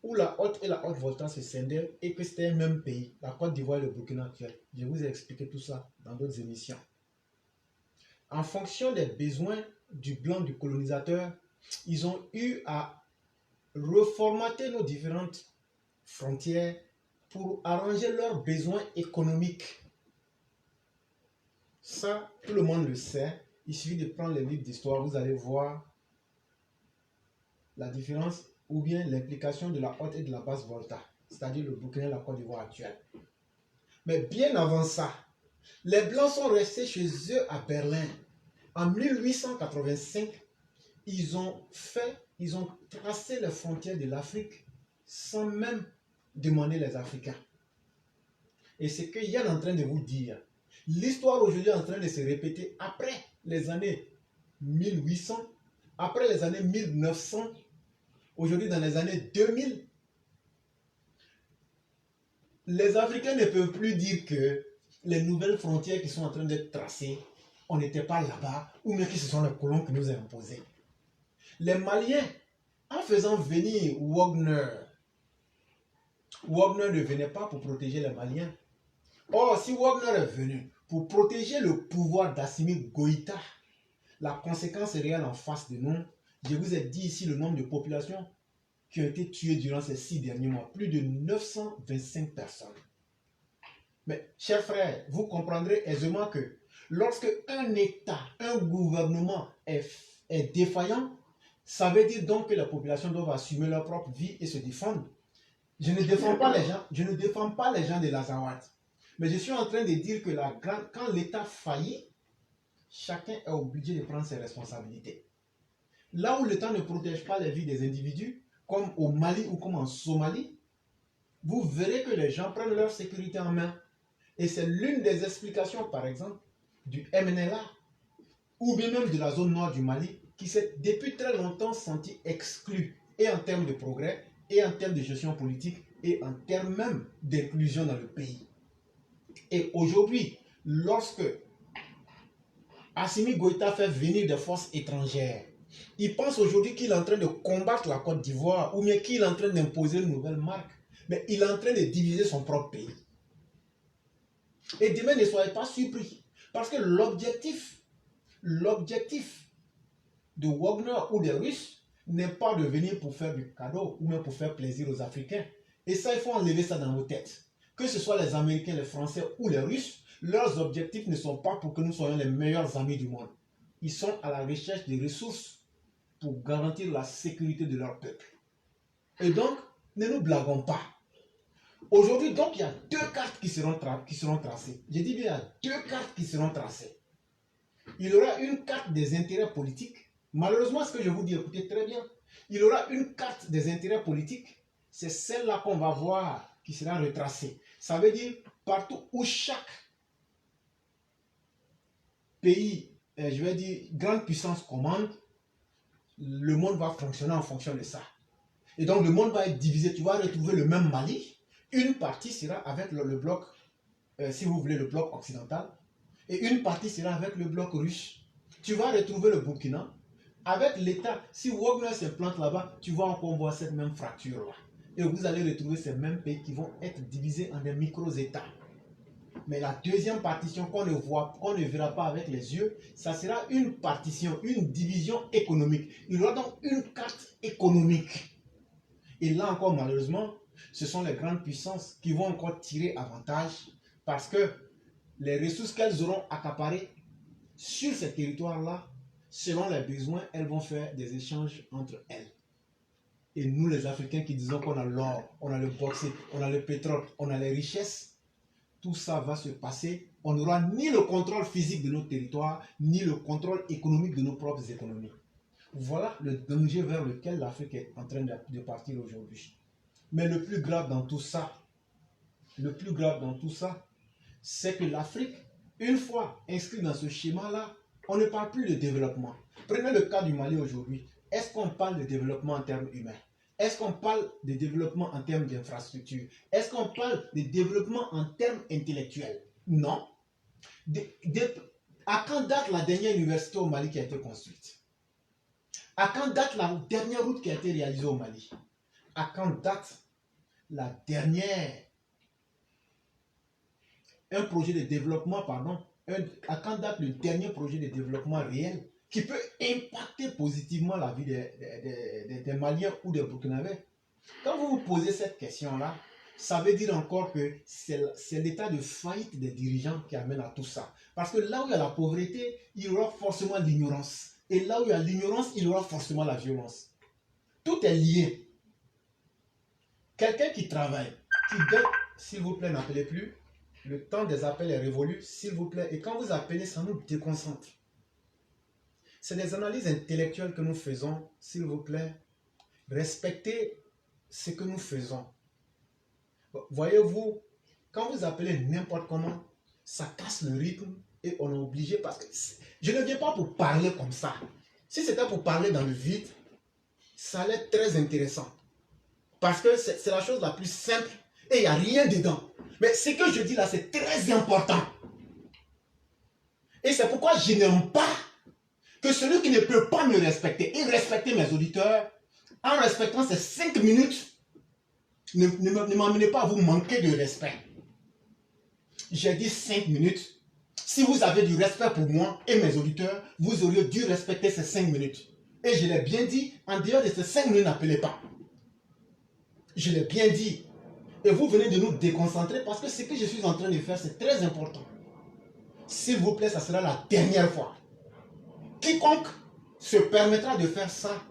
A: où la Haute et la Haute-Volta se scindaient et que c'était un même pays, la Côte d'Ivoire et le Burkina actuel. Je vous ai expliqué tout ça dans d'autres émissions. En fonction des besoins du blanc du colonisateur, ils ont eu à reformater nos différentes frontières pour arranger leurs besoins économiques. Ça, tout le monde le sait. Il suffit de prendre les livres d'histoire, vous allez voir la différence ou bien l'implication de la haute et de la basse volta, c'est-à-dire le Burkina et la Côte d'Ivoire actuelle. Mais bien avant ça, les Blancs sont restés chez eux à Berlin. En 1885, ils ont tracé les frontières de l'Afrique sans même demander les Africains. Et c'est que Yann est en train de vous dire, l'histoire aujourd'hui est en train de se répéter après les années 1800, après les années 1900, aujourd'hui dans les années 2000. Les Africains ne peuvent plus dire que les nouvelles frontières qui sont en train d'être tracées, on n'était pas là-bas, ou même que ce sont les colons qui nous ont imposés. Les Maliens, en faisant venir Wagner ne venait pas pour protéger les Maliens. Or, si Wagner est venu pour protéger le pouvoir d'Assimi Goïta, la conséquence est réelle en face de nous. Je vous ai dit ici le nombre de populations qui ont été tuées durant ces 6 derniers mois. Plus de 925 personnes. Mais, chers frères, vous comprendrez aisément que lorsque un État, un gouvernement est défaillant, ça veut dire donc que la population doit assumer leur propre vie et se défendre. Je ne défends pas les gens, je ne défends pas les gens de l'Azawad. Mais je suis en train de dire que quand l'État faillit, chacun est obligé de prendre ses responsabilités. Là où l'État ne protège pas les vies des individus, comme au Mali ou comme en Somalie, vous verrez que les gens prennent leur sécurité en main. Et c'est l'une des explications, par exemple, du MNLA, ou bien même de la zone nord du Mali, qui s'est depuis très longtemps senti exclu, et en termes de progrès, et en termes de gestion politique, et en termes même d'inclusion dans le pays. Et aujourd'hui, lorsque Assimi Goïta fait venir des forces étrangères, il pense aujourd'hui qu'il est en train de combattre la Côte d'Ivoire, ou bien qu'il est en train d'imposer une nouvelle marque, mais il est en train de diviser son propre pays. Et demain, ne soyez pas surpris, parce que l'objectif de Wagner ou des Russes n'est pas de venir pour faire du cadeau ou même pour faire plaisir aux Africains. Et ça, il faut enlever ça dans nos têtes. Que ce soit les Américains, les Français ou les Russes, leurs objectifs ne sont pas pour que nous soyons les meilleurs amis du monde. Ils sont à la recherche des ressources pour garantir la sécurité de leur peuple. Et donc, ne nous blaguons pas. Aujourd'hui, donc, il y a deux cartes qui seront tracées. Je dis bien, il y a deux cartes qui seront tracées. Il y aura une carte des intérêts politiques. Malheureusement, ce que je vous dis, écoutez très bien. Il y aura une carte des intérêts politiques. C'est celle-là qu'on va voir qui sera retracée. Ça veut dire partout où chaque pays, je vais dire, grande puissance commande, le monde va fonctionner en fonction de ça. Et donc, le monde va être divisé. Tu vas retrouver le même Mali. Une partie sera avec le bloc, si vous voulez, le bloc occidental. Et une partie sera avec le bloc russe. Tu vas retrouver le Burkina. Avec l'État, si Wagner s'implante là-bas, tu vas encore voir cette même fracture-là. Et vous allez retrouver ces mêmes pays qui vont être divisés en des micro-États. Mais la deuxième partition qu'on ne verra pas avec les yeux, ça sera une partition, une division économique. Il y aura donc une carte économique. Et là encore, malheureusement, ce sont les grandes puissances qui vont encore tirer avantage parce que les ressources qu'elles auront accaparées sur ces territoires-là, selon les besoins, elles vont faire des échanges entre elles. Et nous, les Africains qui disons qu'on a l'or, on a le bauxite, on a le pétrole, on a les richesses, tout ça va se passer. On n'aura ni le contrôle physique de nos territoires, ni le contrôle économique de nos propres économies. Voilà le danger vers lequel l'Afrique est en train de partir aujourd'hui. Mais le plus grave dans tout ça, c'est que l'Afrique, une fois inscrite dans ce schéma-là, on ne parle plus de développement. Prenez le cas du Mali aujourd'hui. Est-ce qu'on parle de développement en termes humains? Est-ce qu'on parle de développement en termes d'infrastructure? Est-ce qu'on parle de développement en termes intellectuels? Non. À quand date la dernière université au Mali qui a été construite? À quand date la dernière route qui a été réalisée au Mali? À quand date la dernière... un projet de développement, pardon, à quand date le dernier projet de développement réel qui peut impacter positivement la vie des Maliens ou des Burkinabés? Quand vous vous posez cette question-là, ça veut dire encore que c'est l'état de faillite des dirigeants qui amène à tout ça. Parce que là où il y a la pauvreté, il y aura forcément l'ignorance. Et là où il y a l'ignorance, il y aura forcément la violence. Tout est lié. Quelqu'un qui travaille, qui gagne, s'il vous plaît, n'appelez plus. Le temps des appels est révolu, s'il vous plaît. Et quand vous appelez, ça nous déconcentre. C'est des analyses intellectuelles que nous faisons, s'il vous plaît. Respectez ce que nous faisons. Voyez-vous, quand vous appelez n'importe comment, ça casse le rythme et on est obligé parce que je ne viens pas pour parler comme ça. Si c'était pour parler dans le vide, ça allait être très intéressant. Parce que c'est la chose la plus simple et il n'y a rien dedans. Mais ce que je dis là, c'est très important. Et c'est pourquoi je n'aime pas que celui qui ne peut pas me respecter et respecter mes auditeurs, en respectant ces 5 minutes, ne m'amenez pas à vous manquer de respect. J'ai dit 5 minutes. Si vous avez du respect pour moi et mes auditeurs, vous auriez dû respecter ces 5 minutes. Et je l'ai bien dit, en dehors de ces 5 minutes, n'appelez pas. Je l'ai bien dit.
C: Et vous venez de nous déconcentrer parce que ce que je suis en train de faire, c'est très important. S'il vous plaît, ça sera la dernière fois. Quiconque se permettra de faire ça,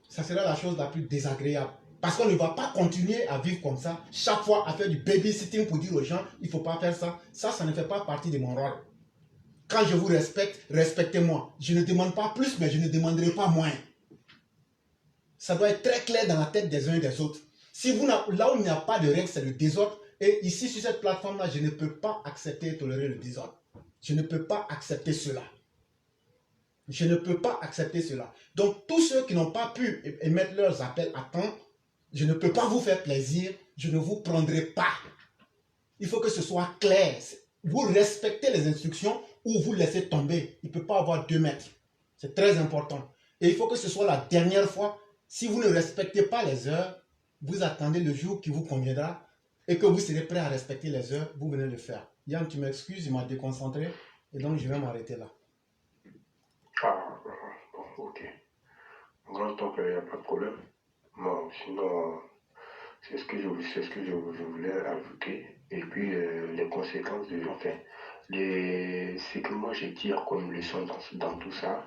C: ça sera la chose la plus désagréable. Parce qu'on ne va pas continuer à vivre comme ça, chaque fois à faire du babysitting pour dire aux gens, il ne faut pas faire ça. Ça ne fait pas partie de mon rôle. Quand je vous respecte, respectez-moi. Je ne demande pas plus, mais je ne demanderai pas moins. Ça doit être très clair dans la tête des uns et des autres. Si vous là où il n'y a pas de règles, c'est le désordre. Et ici, sur cette plateforme-là, je ne peux pas accepter et tolérer le désordre. Je ne peux pas accepter cela. Je ne peux pas accepter cela. Donc, tous ceux qui n'ont pas pu émettre leurs appels à temps, je ne peux pas vous faire plaisir. Je ne vous prendrai pas. Il faut que ce soit clair. Vous respectez les instructions ou vous laissez tomber. Il ne peut pas avoir 2 mètres. C'est très important. Et il faut que ce soit la dernière fois. Si vous ne respectez pas les heures, vous attendez le jour qui vous conviendra et que vous serez prêt à respecter les heures, vous venez le faire. Yann, tu m'excuses, il m'a déconcentré et donc je vais m'arrêter là.
B: Ah, bon, ok. Grand temps qu'il n'y a pas de problème. Bon, sinon, c'est ce que je voulais ajouter. Et puis, les conséquences de, enfin, ce que moi je tire comme leçon dans tout ça,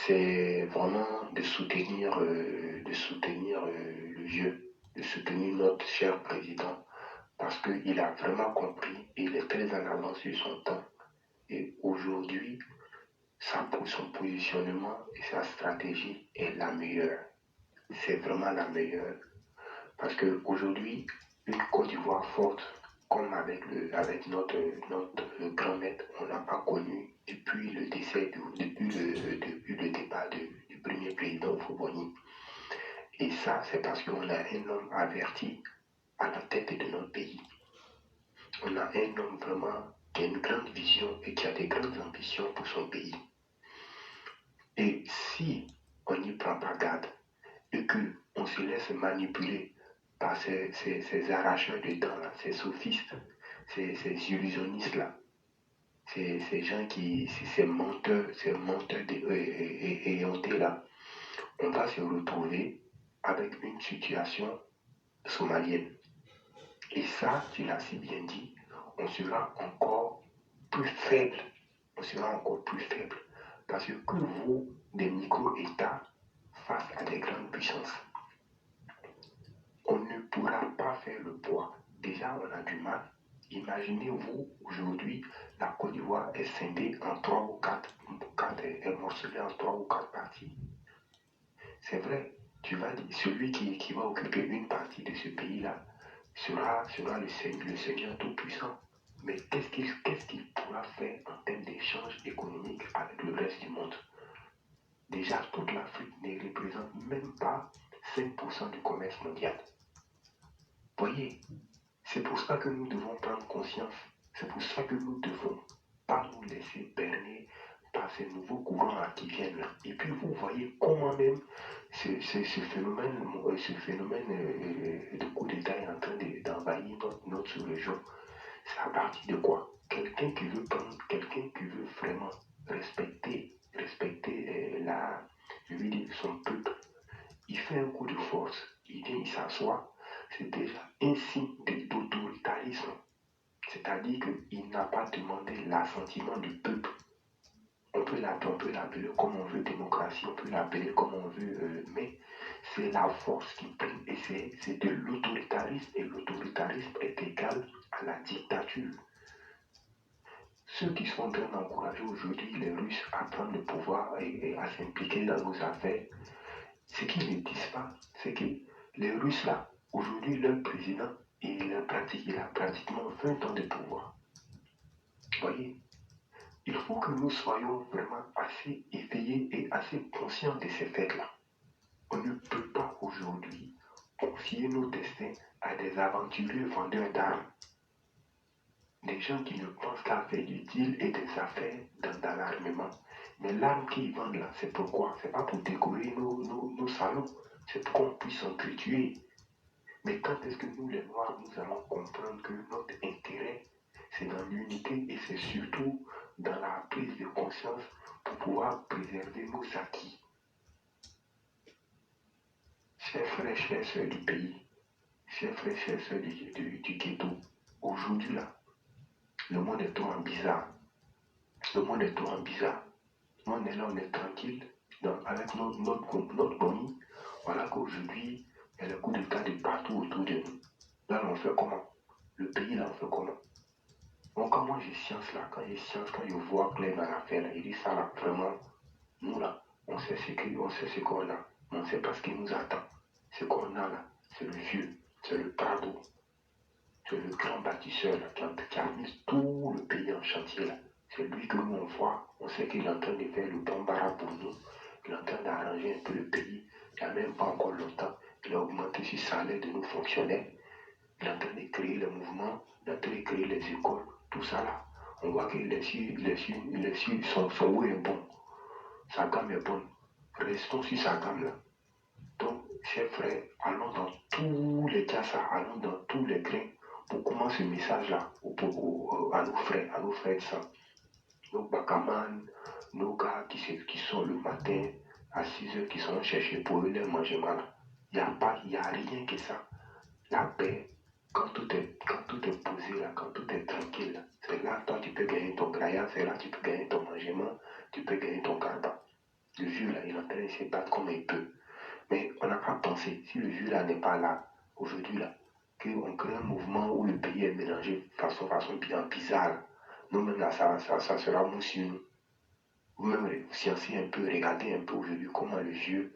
B: c'est vraiment de soutenir le vieux, de soutenir notre cher président, parce qu'il a vraiment compris, et il est très en avance sur son temps. Et aujourd'hui, son positionnement et sa stratégie est la meilleure. C'est vraiment la meilleure. Parce qu'aujourd'hui, une Côte d'Ivoire forte, comme avec notre grand maître, on n'a pas connu depuis le décès, depuis le départ du premier président Foubouni. Et ça, c'est parce qu'on a un homme averti à la tête de notre pays. On a un homme vraiment qui a une grande vision et qui a des grandes ambitions pour son pays. Et si on n'y prend pas garde et qu'on se laisse manipuler par ces arracheurs de dents, là, ces sophistes, ces illusionnistes-là, ces gens ces menteurs éhontés-là, on va se retrouver avec une situation somalienne. Et ça, tu l'as si bien dit, on sera encore plus faible. On sera encore plus faible. Parce que vous, des micro-États, face à des grandes puissances, on ne pourra pas faire le poids. Déjà, on a du mal. Imaginez-vous, aujourd'hui, la Côte d'Ivoire est scindée en 3 ou 4, est morcelée en 3 ou 4 parties. C'est vrai, tu vas dire, celui qui va occuper une partie de ce pays-là sera le Seigneur Tout-Puissant. Mais qu'est-ce qu'il pourra faire en termes d'échanges économiques avec le reste du monde? Déjà, toute l'Afrique ne représente même pas 5% du commerce mondial. Voyez, c'est pour ça que nous devons prendre conscience. C'est pour ça que nous ne devons pas nous laisser berner par ces nouveaux courants qui viennent là. Et puis vous voyez comment même ce phénomène de coup d'État est en train d'envahir notre sous-région. C'est à partir de quoi? Quelqu'un qui veut vraiment respecter son peuple, il fait un coup de force, il vient, il s'assoit, c'est déjà un signe d'autoritarisme. C'est-à-dire qu'il n'a pas demandé l'assentiment du peuple. On peut l'appeler comme on veut, démocratie, on peut l'appeler comme on veut, mais c'est la force qui prime et c'est de l'autoritarisme, et l'autoritarisme est égal à la dictature. Ceux qui sont en train d'encourager aujourd'hui les Russes à prendre le pouvoir et à s'impliquer dans nos affaires, ce qu'ils ne disent pas, c'est que les Russes là, aujourd'hui leur président, il a pratiquement 20 ans de pouvoir. Vous voyez, il faut que nous soyons vraiment assez éveillés et assez conscients de ces faits-là. On ne peut pas aujourd'hui confier nos destins à des aventuriers vendeurs d'armes. Des gens qui ne pensent qu'à faire du deal et des affaires dans l'armement. Mais l'arme qu'ils vendent là, c'est pourquoi? C'est pas pour décorer nos salons, c'est pour qu'on puisse s'entretuer. Mais quand est-ce que nous, les Noirs, nous allons comprendre que notre intérêt, c'est dans l'unité et c'est surtout dans la prise de conscience pour pouvoir préserver nos acquis? Chers frères, chères sœurs du pays, chers frères, chers sœurs du ghetto, aujourd'hui là, le monde est trop bizarre. Le monde est trop bizarre. Nous, on est là, on est tranquille, avec notre famille. Voilà qu'aujourd'hui, il y a le coup d'état de partout autour de nous. Là, on fait comment? Le pays, là, on fait comment? Donc, quand moi j'ai science là, quand je vois clair dans l'affaire, là, il dit ça là, vraiment, nous là, on sait ce qu'on a, mais on ne sait pas ce qui nous attend. Ce qu'on a là, c'est le vieux, c'est le Prado, c'est le grand bâtisseur là, qui a mis tout le pays en chantier là. C'est lui que nous on voit, on sait qu'il est en train de faire le bon barrage pour nous, il est en train d'arranger un peu le pays, il n'y a même pas encore longtemps, il a augmenté ses salaires de nos fonctionnaires, il est en train de créer le mouvement, il est en train de créer les écoles, tout ça là. On voit que son goût est bon, sa gamme est bonne. Restons sur sa gamme là. Donc, chers frères, allons dans tous les cas, allons dans tous les grains pour commencer ce message-là à nos frères de sang. Nos bakaman, nos gars qui sont le matin à 6 heures, qui sont cherchés pour eux leur manger mal. Il n'y a rien que ça. La paix, quand tout est posé là, quand tout est tranquille, c'est là toi tu peux gagner ton graillard, c'est là tu peux gagner ton mangement, tu peux gagner ton carba. Le vieux là, il est en train de se battre comme il peut. Mais on n'a pas pensé, si le vieux là n'est pas là, aujourd'hui là, qu'on crée un mouvement où le pays est mélangé façon bien bizarre. Nous-mêmes là, ça sera mou sur nous. Vous-même, sciencez un peu, regardez un peu aujourd'hui comment le vieux,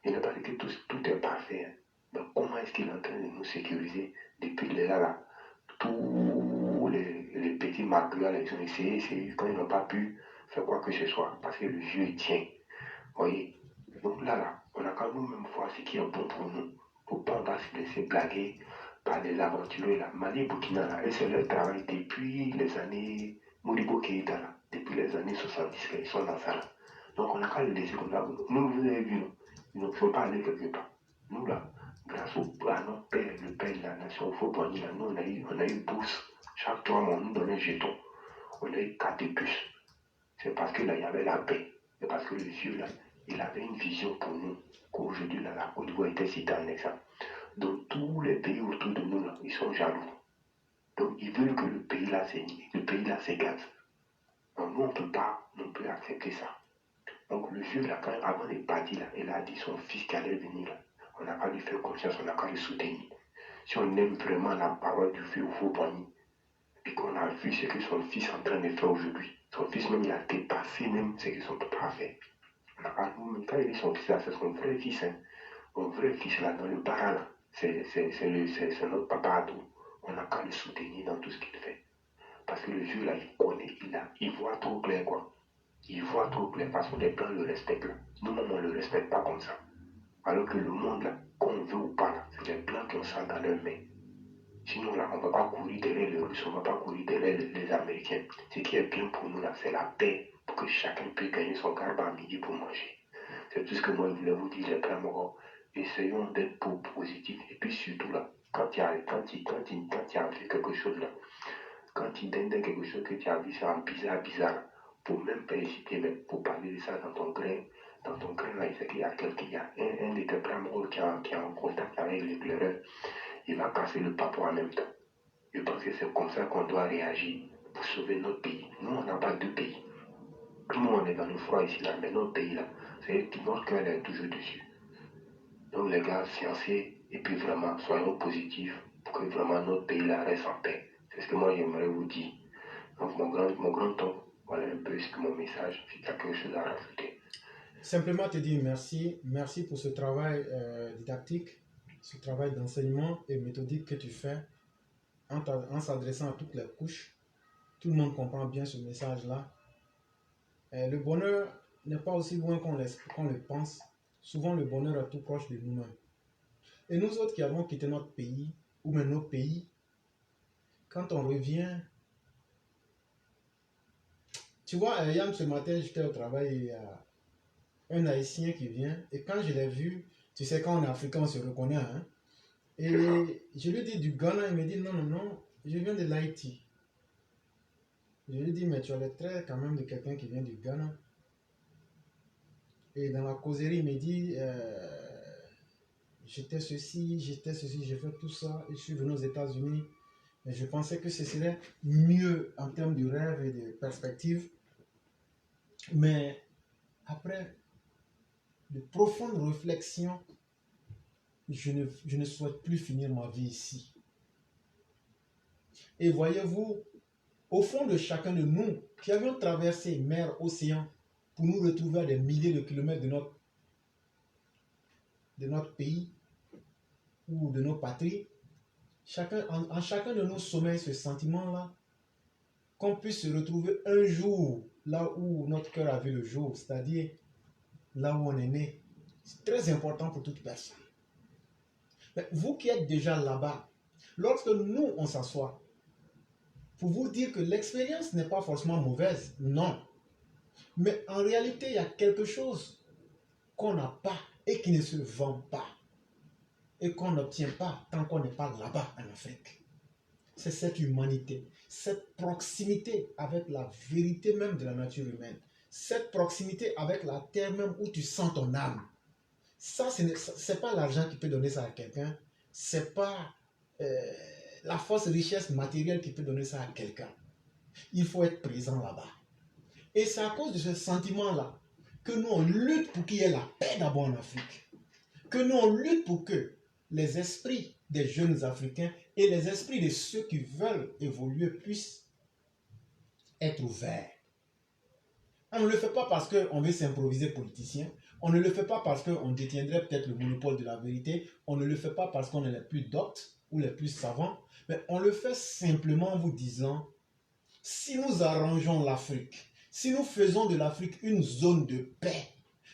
B: il n'est pas dit que tout est parfait. Hein. Mais comment est-ce qu'il est en train de nous sécuriser depuis là, tous les petits marques là, ils ont essayé, quand ils n'ont pas pu faire quoi que ce soit, parce que le vieux il tient. Voyez? Donc là, on a quand même voir ce qui est bon pour nous. Faut pas on va se laisser blaguer par les aventuriers là. Mali Burkina là, et c'est leur travail depuis les années Modibo Keïta là, depuis les années 70 qu'ils sont dans ça là. Donc on a qu'à le laisser comme ça. Nous, vous avez vu, ils ne faut pas aller quelque part. Nous là, grâce à notre père, le père de la nation, faut là, nous on a eu bourse. Chaque 3 mois, on nous donnait un jeton. On a eu 4 puces. C'est parce que là, il y avait la paix. C'est parce que le vieux, là, il avait une vision pour nous. Qu'aujourd'hui, là, la Côte d'Ivoire était citée en exemple. Donc, tous les pays autour de nous, là, ils sont jaloux. Donc, ils veulent que le pays, là, s'égale. Donc, nous, on ne peut pas non plus accepter ça. Donc, le vieux, là, avant de partir, là, il a dit son fils qui allait venir, là. On n'a pas lui faire confiance, on n'a qu'à le soutenir. Si on aime vraiment la parole du vieux Faux-Boigny, et qu'on a vu ce que son fils est en train de faire aujourd'hui. Son fils même, il a dépassé même ce que son papa a fait. Quand il dit son fils là, c'est son vrai fils. Hein. Mon vrai fils là, dans le bar là, c'est notre papa à tout. On n'a qu'à le soutenir dans tout ce qu'il fait. Parce que le vieux là, il connaît, il voit trop clair quoi. Il voit trop clair parce que les blancs le respectent là. Nous-mêmes, on ne le respecte pas comme ça. Alors que le monde là, qu'on veut ou pas là, c'est les blancs qui ont ça dans leurs mains. Sinon, là, on ne va pas courir derrière les Russes, on ne va pas courir derrière les Américains. Ce qui est bien pour nous, là, c'est la paix, pour que chacun puisse gagner son garde à midi pour manger. C'est tout ce que moi, je voulais vous dire, les frères moraux. Essayons d'être positifs. Et puis surtout, là, quand tu as vu quelque chose, là, quand tu donnes quelque chose que tu as vu, c'est un bizarre, pour même pas hésiter, mais pour parler de ça dans ton grain, là, il sait qu'il y a un des frères moraux qui est en contact avec l'éclaireur. Il va casser le papo en même temps. Je pense que c'est comme ça qu'on doit réagir pour sauver notre pays. Nous, on n'a pas deux pays. Nous, on est dans le froid ici, là, mais notre pays, là, c'est notre cœur est toujours dessus. Donc, les gars, sciencez, et puis vraiment, soyons positifs pour que vraiment notre pays, là, reste en paix. C'est ce que moi, j'aimerais vous dire. Donc, mon grand temps, voilà un peu ce que mon message, si tu as quelque chose à rajouter.
A: Simplement te dire merci. Merci pour ce travail didactique, ce travail d'enseignement et méthodique que tu fais en s'adressant à toutes les couches. Tout le monde comprend bien ce message-là. Le bonheur n'est pas aussi loin qu'on le pense. Souvent, le bonheur est tout proche de nous-mêmes. Et nous autres qui avons quitté notre pays, ou même nos pays, quand on revient, tu vois, Yann, ce matin, j'étais au travail et il y a un Haïtien qui vient. Et quand je l'ai vu, tu sais, quand on est africain, on se reconnaît. Hein? Et je lui dis du Ghana, il me dit non, je viens de l'Haïti. Je lui dis, mais tu as le trait quand même de quelqu'un qui vient du Ghana. Et dans la causerie, il me dit, j'étais ceci, j'ai fait tout ça, et je suis venu aux États-Unis. Et je pensais que ce serait mieux en termes de rêve et de perspective. Mais après de profondes réflexions, je ne souhaite plus finir ma vie ici. Et voyez-vous, au fond de chacun de nous, qui avions traversé mer, océan, pour nous retrouver à des milliers de kilomètres de notre pays ou de nos patries, en chacun de nous sommeille ce sentiment-là, qu'on puisse se retrouver un jour là où notre cœur a vu le jour, c'est-à-dire là où on est né. C'est très important pour toute personne. Mais vous qui êtes déjà là-bas, lorsque nous, on s'assoit, pour vous dire que l'expérience n'est pas forcément mauvaise, non. Mais en réalité, il y a quelque chose qu'on n'a pas et qui ne se vend pas et qu'on n'obtient pas tant qu'on n'est pas là-bas en Afrique. C'est cette humanité, cette proximité avec la vérité même de la nature humaine, cette proximité avec la terre même où tu sens ton âme. Ça, ce n'est pas l'argent qui peut donner ça à quelqu'un, ce n'est pas la fausse richesse matérielle qui peut donner ça à quelqu'un. Il faut être présent là-bas. Et c'est à cause de ce sentiment-là que nous, on lutte pour qu'il y ait la paix d'abord en Afrique. Que nous, on lutte pour que les esprits des jeunes Africains et les esprits de ceux qui veulent évoluer puissent être ouverts. On ne le fait pas parce qu'on veut s'improviser politicien. On ne le fait pas parce qu'on détiendrait peut-être le monopole de la vérité. On ne le fait pas parce qu'on est les plus doctes ou les plus savants. Mais on le fait simplement en vous disant, si nous arrangeons l'Afrique, si nous faisons de l'Afrique une zone de paix,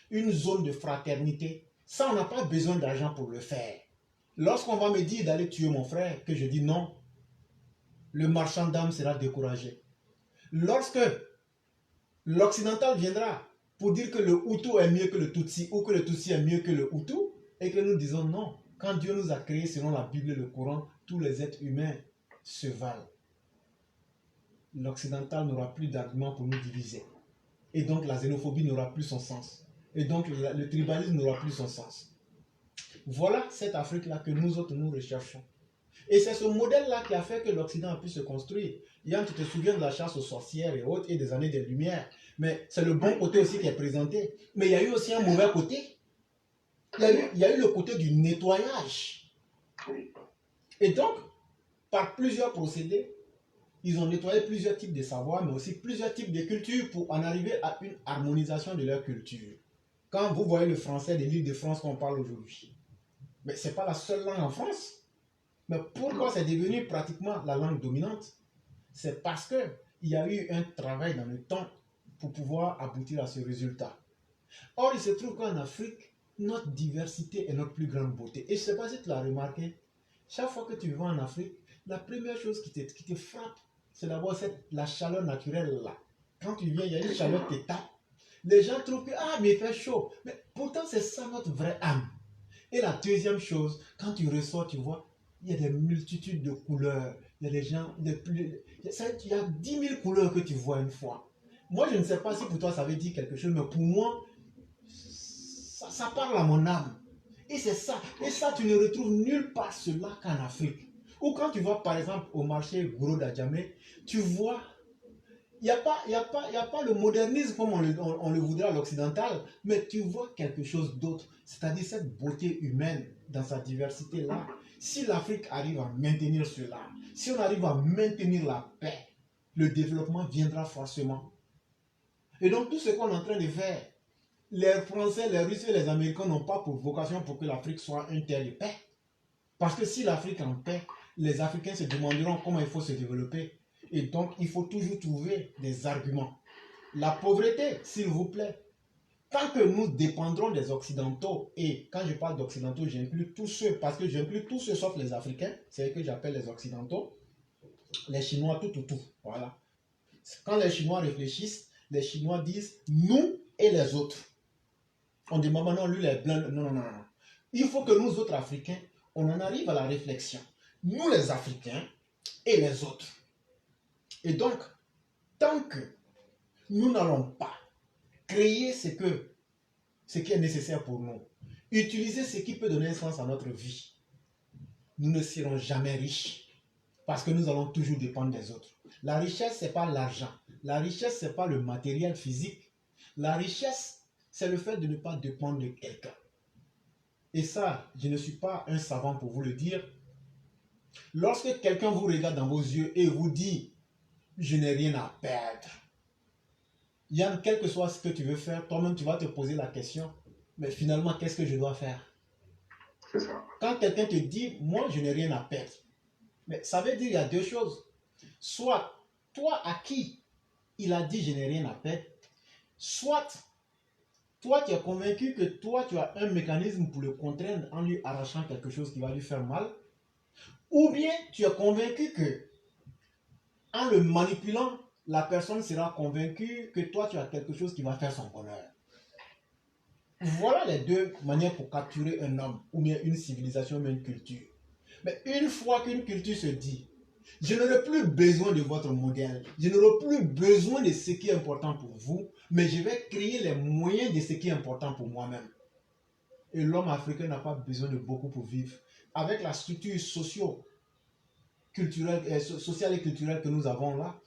A: une zone de fraternité, ça, on n'a pas besoin d'argent pour le faire. Lorsqu'on va me dire d'aller tuer mon frère, que je dis non, le marchand d'âmes sera découragé. Lorsque l'occidental viendra pour dire que le Hutu est mieux que le Tutsi ou que le Tutsi est mieux que le Hutu, et que nous disons non, quand Dieu nous a créés selon la Bible et le Coran, tous les êtres humains se valent. L'occidental n'aura plus d'arguments pour nous diviser. Et donc la xénophobie n'aura plus son sens. Et donc le tribalisme n'aura plus son sens. Voilà cette Afrique-là que nous autres, nous recherchons. Et c'est ce modèle-là qui a fait que l'Occident a pu se construire. Yann, tu te souviens de la chasse aux sorcières et autres, et des années des Lumières. Mais c'est le bon côté aussi qui est présenté. Mais il y a eu aussi un mauvais côté. Il y a eu le côté du nettoyage. Et donc, par plusieurs procédés, ils ont nettoyé plusieurs types de savoirs, mais aussi plusieurs types de cultures pour en arriver à une harmonisation de leur culture. Quand vous voyez le français de l'île de France qu'on parle aujourd'hui, mais ce n'est pas la seule langue en France. Mais pourquoi c'est devenu pratiquement la langue dominante? C'est parce qu'il y a eu un travail dans le temps pour pouvoir aboutir à ce résultat. Or, il se trouve qu'en Afrique, notre diversité est notre plus grande beauté. Et je ne sais pas si tu l'as remarqué, chaque fois que tu vas en Afrique, la première chose qui te frappe, c'est d'abord la chaleur naturelle là. Quand tu viens, il y a une chaleur qui tape. Les gens trouvent que, ah, mais il fait chaud. Mais pourtant, c'est ça notre vraie âme. Et la deuxième chose, quand tu ressors, tu vois, il y a des multitudes de couleurs. Il y a des gens, il y a 10 000 couleurs que tu vois une fois. Moi, je ne sais pas si pour toi ça veut dire quelque chose, mais pour moi, ça parle à mon âme. Et c'est ça. Et ça, tu ne retrouves nulle part cela qu'en Afrique. Ou quand tu vas par exemple au marché Gros d'Adjamé, tu vois, il n'y a pas le modernisme comme on le voudrait à l'occidental, mais tu vois quelque chose d'autre, c'est-à-dire cette beauté humaine dans sa diversité-là. Si l'Afrique arrive à maintenir cela, si on arrive à maintenir la paix, le développement viendra forcément. Et donc tout ce qu'on est en train de faire, les Français, les Russes et les Américains n'ont pas pour vocation pour que l'Afrique soit une terre de paix. Parce que si l'Afrique est en paix, les Africains se demanderont comment il faut se développer. Et donc, il faut toujours trouver des arguments. La pauvreté, s'il vous plaît. Tant que nous dépendrons des Occidentaux, et quand je parle d'Occidentaux, j'inclus tous ceux, parce que j'inclus tous ceux sauf les Africains, c'est ce que j'appelle les Occidentaux, les Chinois, tout. Voilà. Quand les Chinois réfléchissent, les Chinois disent nous et les autres. On dit non, lui les blancs, non. Il faut que nous autres Africains, on en arrive à la réflexion. Nous les Africains et les autres. Et donc, tant que nous n'allons pas créer ce qui est nécessaire pour nous,
C: utiliser ce qui peut donner un sens à notre vie, nous ne serons jamais riches parce que nous allons toujours dépendre des autres. La richesse, ce n'est pas l'argent. La richesse, ce n'est pas le matériel physique. La richesse, c'est le fait de ne pas dépendre de quelqu'un. Et ça, je ne suis pas un savant pour vous le dire. Lorsque quelqu'un vous regarde dans vos yeux et vous dit « je n'ai rien à perdre », Yann, quel que soit ce que tu veux faire, toi-même tu vas te poser la question « mais finalement, qu'est-ce que je dois faire ?»
B: C'est ça.
C: Quand quelqu'un te dit « moi, je n'ai rien à perdre », mais ça veut dire qu'il y a deux choses. Soit toi à qui il a dit « je n'ai rien à perdre », soit toi tu es convaincu que toi tu as un mécanisme pour le contraindre en lui arrachant quelque chose qui va lui faire mal, ou bien tu es convaincu que en le manipulant, la personne sera convaincue que toi tu as quelque chose qui va faire son bonheur. Voilà les deux manières pour capturer un homme, ou bien une civilisation, ou une culture. Mais une fois qu'une culture se dit, je n'aurai plus besoin de votre modèle, je n'aurai plus besoin de ce qui est important pour vous, mais je vais créer les moyens de ce qui est important pour moi-même. Et l'homme africain n'a pas besoin de beaucoup pour vivre. Avec la structure sociale et culturelle que nous avons là,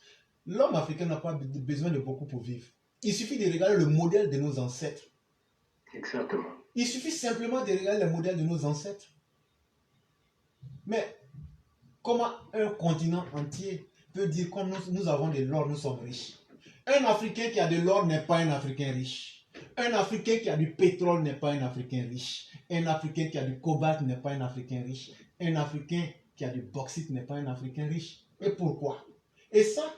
C: l'homme africain n'a pas besoin de beaucoup pour vivre. Il suffit de regarder le modèle de nos ancêtres.
B: Exactement.
C: Il suffit simplement de regarder le modèle de nos ancêtres. Mais comment un continent entier peut dire comme nous avons de l'or, nous sommes riches? Un Africain qui a de l'or n'est pas un Africain riche. Un Africain qui a du pétrole n'est pas un Africain riche. Un Africain qui a du cobalt n'est pas un Africain riche. Un Africain qui a du bauxite n'est pas un Africain riche. Et pourquoi? Et ça,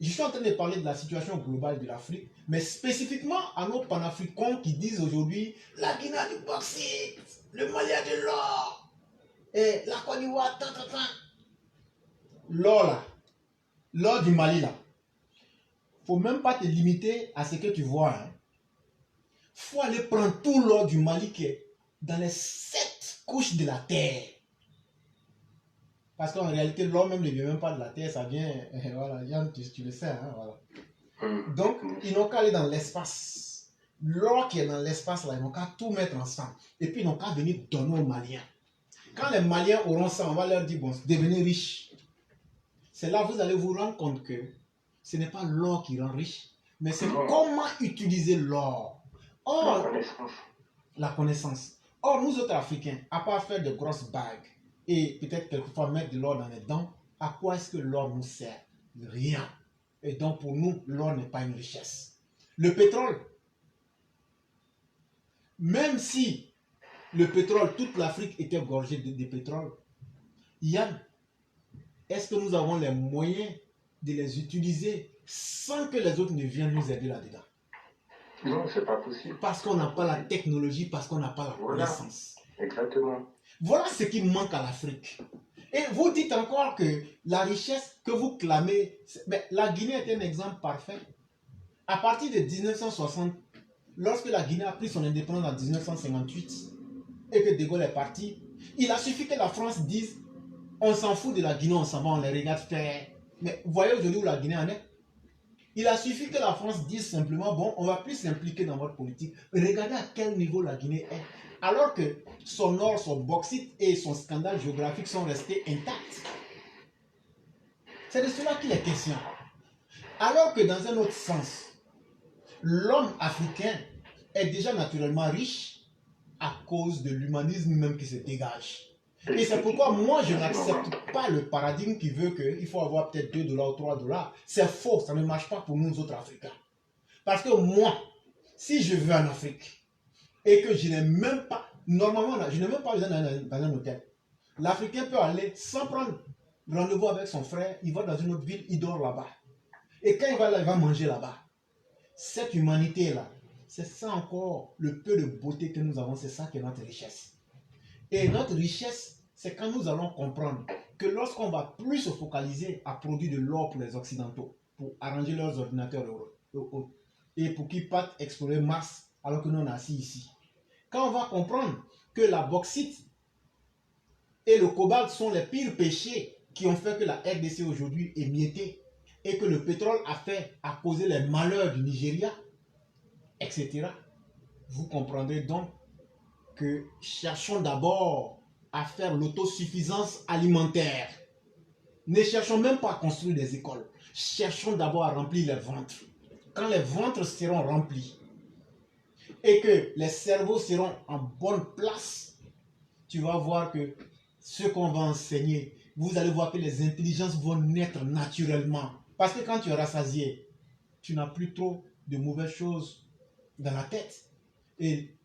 C: je suis en train de parler de la situation globale de l'Afrique, mais spécifiquement à nos panafricains qui disent aujourd'hui la Guinée a du bauxite, le Mali a de l'or, et la Côte d'Ivoire, l'or là, l'or du Mali là, faut même pas te limiter à ce que tu vois. Hein. Faut aller prendre tout l'or du Mali qui est dans les 7 couches de la terre. Parce qu'en réalité, l'or même ne vient même pas de la terre, ça vient, voilà, Yann, tu le sais, hein, voilà. Donc, ils n'ont qu'à aller dans l'espace. L'or qui est dans l'espace, là, ils n'ont qu'à tout mettre ensemble. Et puis, ils n'ont qu'à venir donner aux Maliens. Quand les Maliens auront ça, on va leur dire, bon, devenez riches. C'est là que vous allez vous rendre compte que ce n'est pas l'or qui rend riche, mais c'est comment utiliser l'or. Or,
B: la connaissance.
C: La connaissance. Or, nous autres Africains, à part faire de grosses bagues et peut-être quelquefois mettre de l'or dans les dents, à quoi est-ce que l'or nous sert? Rien. Et donc, pour nous, l'or n'est pas une richesse. Le pétrole, même si le pétrole, toute l'Afrique était gorgée de pétrole, Yann, est-ce que nous avons les moyens de les utiliser sans que les autres ne viennent nous aider là-dedans?
B: Non, c'est pas possible.
C: Parce qu'on n'a pas la technologie, parce qu'on n'a pas la connaissance.
B: Exactement.
C: Voilà ce qui manque à l'Afrique. Et vous dites encore que la richesse que vous clamez, la Guinée est un exemple parfait. À partir de 1960, lorsque la Guinée a pris son indépendance en 1958 et que De Gaulle est parti, il a suffi que la France dise on s'en fout de la Guinée, on s'en va, on les regarde faire. Mais vous voyez aujourd'hui où la Guinée en est? Il a suffi que la France dise simplement bon, on va plus s'impliquer dans votre politique. Regardez à quel niveau la Guinée est. Alors que son or, son bauxite et son scandale géographique sont restés intacts. C'est de cela qu'il est question. Alors que dans un autre sens, l'homme africain est déjà naturellement riche à cause de l'humanisme même qui se dégage. Et c'est pourquoi moi je n'accepte pas le paradigme qui veut qu'il faut avoir peut-être 2 $ ou 3 $. C'est faux, ça ne marche pas pour nous autres Africains. Parce que moi, si je vais en Afrique, et que je n'ai même pas, normalement, je n'ai même pas besoin d'aller dans un hôtel. L'Africain peut aller sans prendre rendez-vous avec son frère, il va dans une autre ville, il dort là-bas. Et quand il va là, il va manger là-bas. Cette humanité-là, c'est ça encore, le peu de beauté que nous avons, c'est ça qui est notre richesse. Et notre richesse, c'est quand nous allons comprendre que lorsqu'on va plus se focaliser à produire de l'or pour les Occidentaux, pour arranger leurs ordinateurs et pour qu'ils partent explorer Mars alors que nous on est assis ici. Quand on va comprendre que la bauxite et le cobalt sont les pires péchés qui ont fait que la RDC aujourd'hui est miettée et que le pétrole a causé les malheurs du Nigeria, etc., vous comprendrez donc que cherchons d'abord à faire l'autosuffisance alimentaire. Ne cherchons même pas à construire des écoles. Cherchons d'abord à remplir les ventres. Quand les ventres seront remplis et que les cerveaux seront en bonne place, tu vas voir que ce qu'on va enseigner, vous allez voir que les intelligences vont naître naturellement. Parce que quand tu es rassasié, tu n'as plus trop de mauvaises choses dans la tête. Et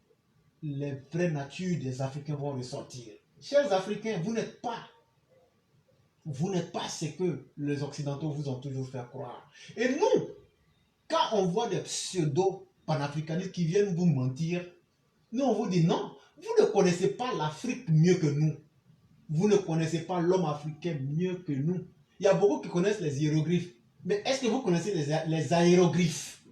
C: les vraies natures des Africains vont ressortir. Chers Africains, vous n'êtes pas ce que les Occidentaux vous ont toujours fait croire. Et nous, quand on voit des pseudo-panafricanistes qui viennent vous mentir, nous on vous dit non, vous ne connaissez pas l'Afrique mieux que nous. Vous ne connaissez pas l'homme africain mieux que nous. Il y a beaucoup qui connaissent les hiéroglyphes. Mais est-ce que vous connaissez les aéroglyphes?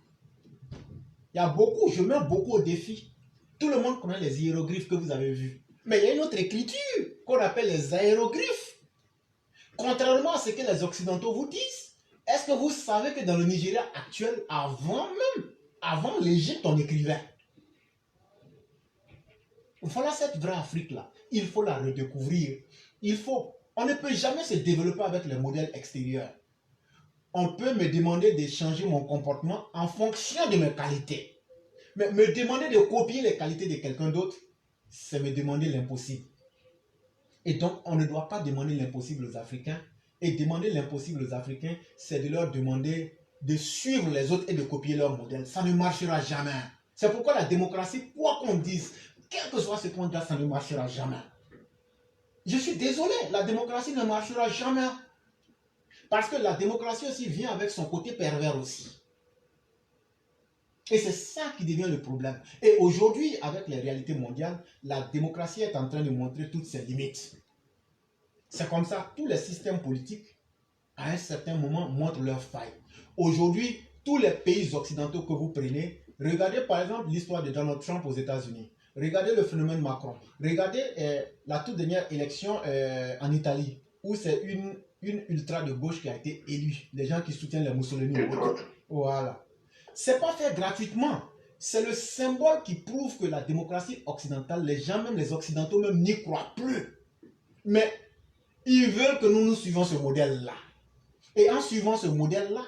C: Il y a beaucoup, je mets beaucoup au défi. Tout le monde connaît les hiéroglyphes que vous avez vus. Mais il y a une autre écriture qu'on appelle les aéroglyphes. Contrairement à ce que les Occidentaux vous disent, est-ce que vous savez que dans le Nigeria actuel, avant l'Égypte, on écrivait? Voilà cette vraie Afrique-là. Il faut la redécouvrir. On ne peut jamais se développer avec les modèles extérieurs. On peut me demander de changer mon comportement en fonction de mes qualités. Mais me demander de copier les qualités de quelqu'un d'autre, c'est me demander l'impossible. Et donc, on ne doit pas demander l'impossible aux Africains. Et demander l'impossible aux Africains, c'est de leur demander de suivre les autres et de copier leur modèle. Ça ne marchera jamais. C'est pourquoi la démocratie, quoi qu'on dise, quel que soit ce qu'on dit, ça ne marchera jamais. Je suis désolé, la démocratie ne marchera jamais. Parce que la démocratie aussi vient avec son côté pervers aussi. Et c'est ça qui devient le problème. Et aujourd'hui, avec les réalités mondiales, la démocratie est en train de montrer toutes ses limites. C'est comme ça, tous les systèmes politiques, à un certain moment, montrent leurs failles. Aujourd'hui, tous les pays occidentaux que vous prenez, regardez par exemple l'histoire de Donald Trump aux États-Unis. Regardez le phénomène Macron. Regardez la toute dernière élection en Italie, où c'est une ultra de gauche qui a été élue. Les gens qui soutiennent les Mussolini. Voilà. C'est pas fait gratuitement. C'est le symbole qui prouve que la démocratie occidentale, les gens, même les occidentaux, même n'y croient plus. Mais ils veulent que nous suivions ce modèle-là. Et en suivant ce modèle-là,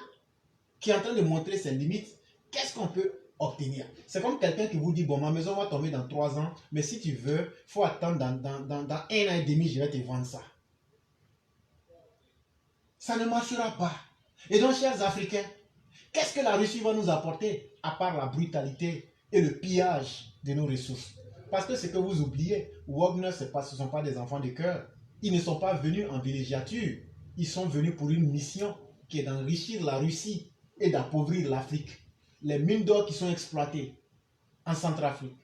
C: qui est en train de montrer ses limites, qu'est-ce qu'on peut obtenir? C'est comme quelqu'un qui vous dit, bon, ma maison va tomber dans 3 ans, mais si tu veux, il faut attendre dans 1 an et demi, je vais te vendre ça. Ça ne marchera pas. Et donc, chers Africains, qu'est-ce que la Russie va nous apporter, à part la brutalité et le pillage de nos ressources? Parce que ce que vous oubliez, Wagner, ce ne sont pas des enfants de cœur. Ils ne sont pas venus en villégiature. Ils sont venus pour une mission qui est d'enrichir la Russie et d'appauvrir l'Afrique. Les mines d'or qui sont exploitées en Centrafrique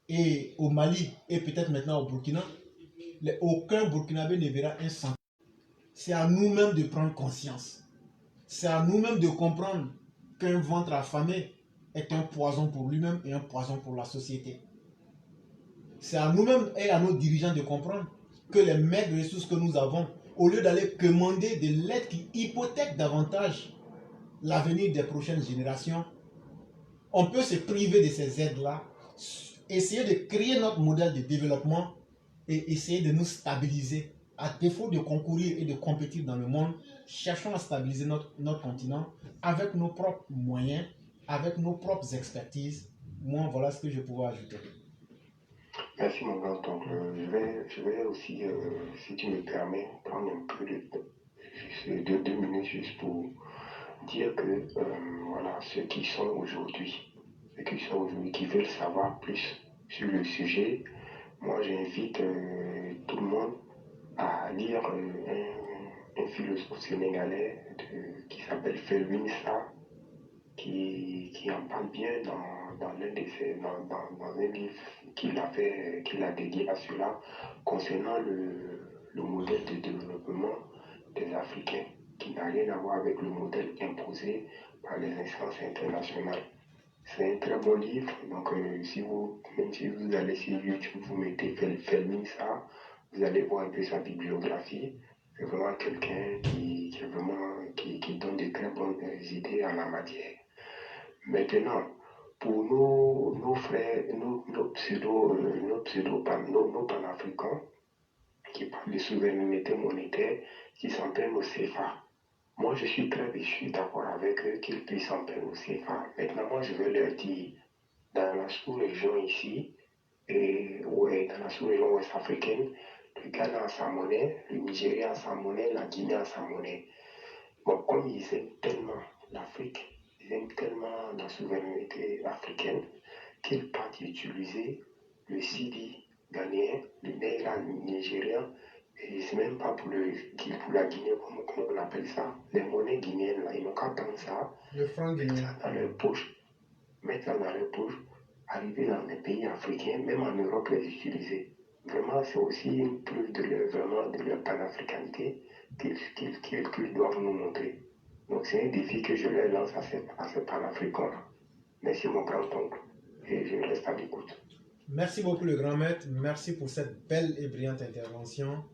C: et au Mali et peut-être maintenant au Burkina, aucun Burkinabé ne verra un centime. C'est à nous-mêmes de prendre conscience. C'est à nous-mêmes de comprendre qu'un ventre affamé est un poison pour lui-même et un poison pour la société. C'est à nous-mêmes et à nos dirigeants de comprendre que les maigres ressources que nous avons, au lieu d'aller commander de l'aide qui hypothèque davantage l'avenir des prochaines générations, on peut se priver de ces aides-là, essayer de créer notre modèle de développement et essayer de nous stabiliser. À défaut de concourir et de compétir dans le monde, cherchons à stabiliser notre continent avec nos propres moyens, avec nos propres expertises. Moi, voilà ce que je pouvais ajouter.
B: Merci mon grand oncle. Je vais aussi, si tu me permets, prendre un peu de temps, juste 2 minutes juste pour dire que voilà, ceux qui sont aujourd'hui, qui veulent savoir plus sur le sujet, moi j'invite tout le monde à lire un philosophe sénégalais qui s'appelle Felwine Sarr, qui en parle bien dans un livre qu'il a dédié à cela, concernant le modèle de développement des Africains, qui n'a rien à voir avec le modèle imposé par les instances internationales. C'est un très bon livre, donc même si vous allez sur YouTube, vous mettez Felwine Sarr, vous allez voir un peu sa bibliographie. C'est vraiment quelqu'un qui donne de très bonnes idées en la matière. Maintenant, pour nos frères, nos panafricains qui parlent de souveraineté monétaire, qui s'en prennent au CFA. Moi, je suis d'accord avec eux qu'ils puissent s'en prendre au CFA. Maintenant, moi, je veux leur dire, dans la sous-région ici, dans la sous-région ouest-africaine, le Ghana a sa monnaie, le Nigeria a sa monnaie, la Guinée a sa monnaie. Bon, comme ils aiment tellement l'Afrique, ils aiment tellement la souveraineté africaine, qu'ils partent utiliser le CD ghanéen, le Naira nigérien, et c'est même pas pour la Guinée, comment on appelle ça, les monnaies guinéennes, là, ils n'ont qu'à prendre ça,
A: Le franc
B: mettre
A: guinéen.
B: ça dans leur poche, arriver dans les pays africains, même en Europe, les utiliser. Vraiment, c'est aussi une preuve de leur panafricanité qu'ils doivent nous montrer. Donc, c'est un défi que je leur lance à ces panafricains-là. Merci, mon grand-oncle. Et je reste à l'écoute.
A: Merci beaucoup, le grand maître. Merci pour cette belle et brillante intervention.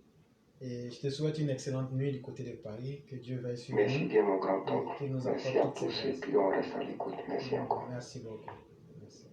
A: Et je te souhaite une excellente nuit du côté de Paris. Que Dieu veille sur nous.
B: Merci bien, mon grand-oncle.
A: Merci
B: à tous et puis on reste à l'écoute. Merci encore.
A: Merci beaucoup. Merci.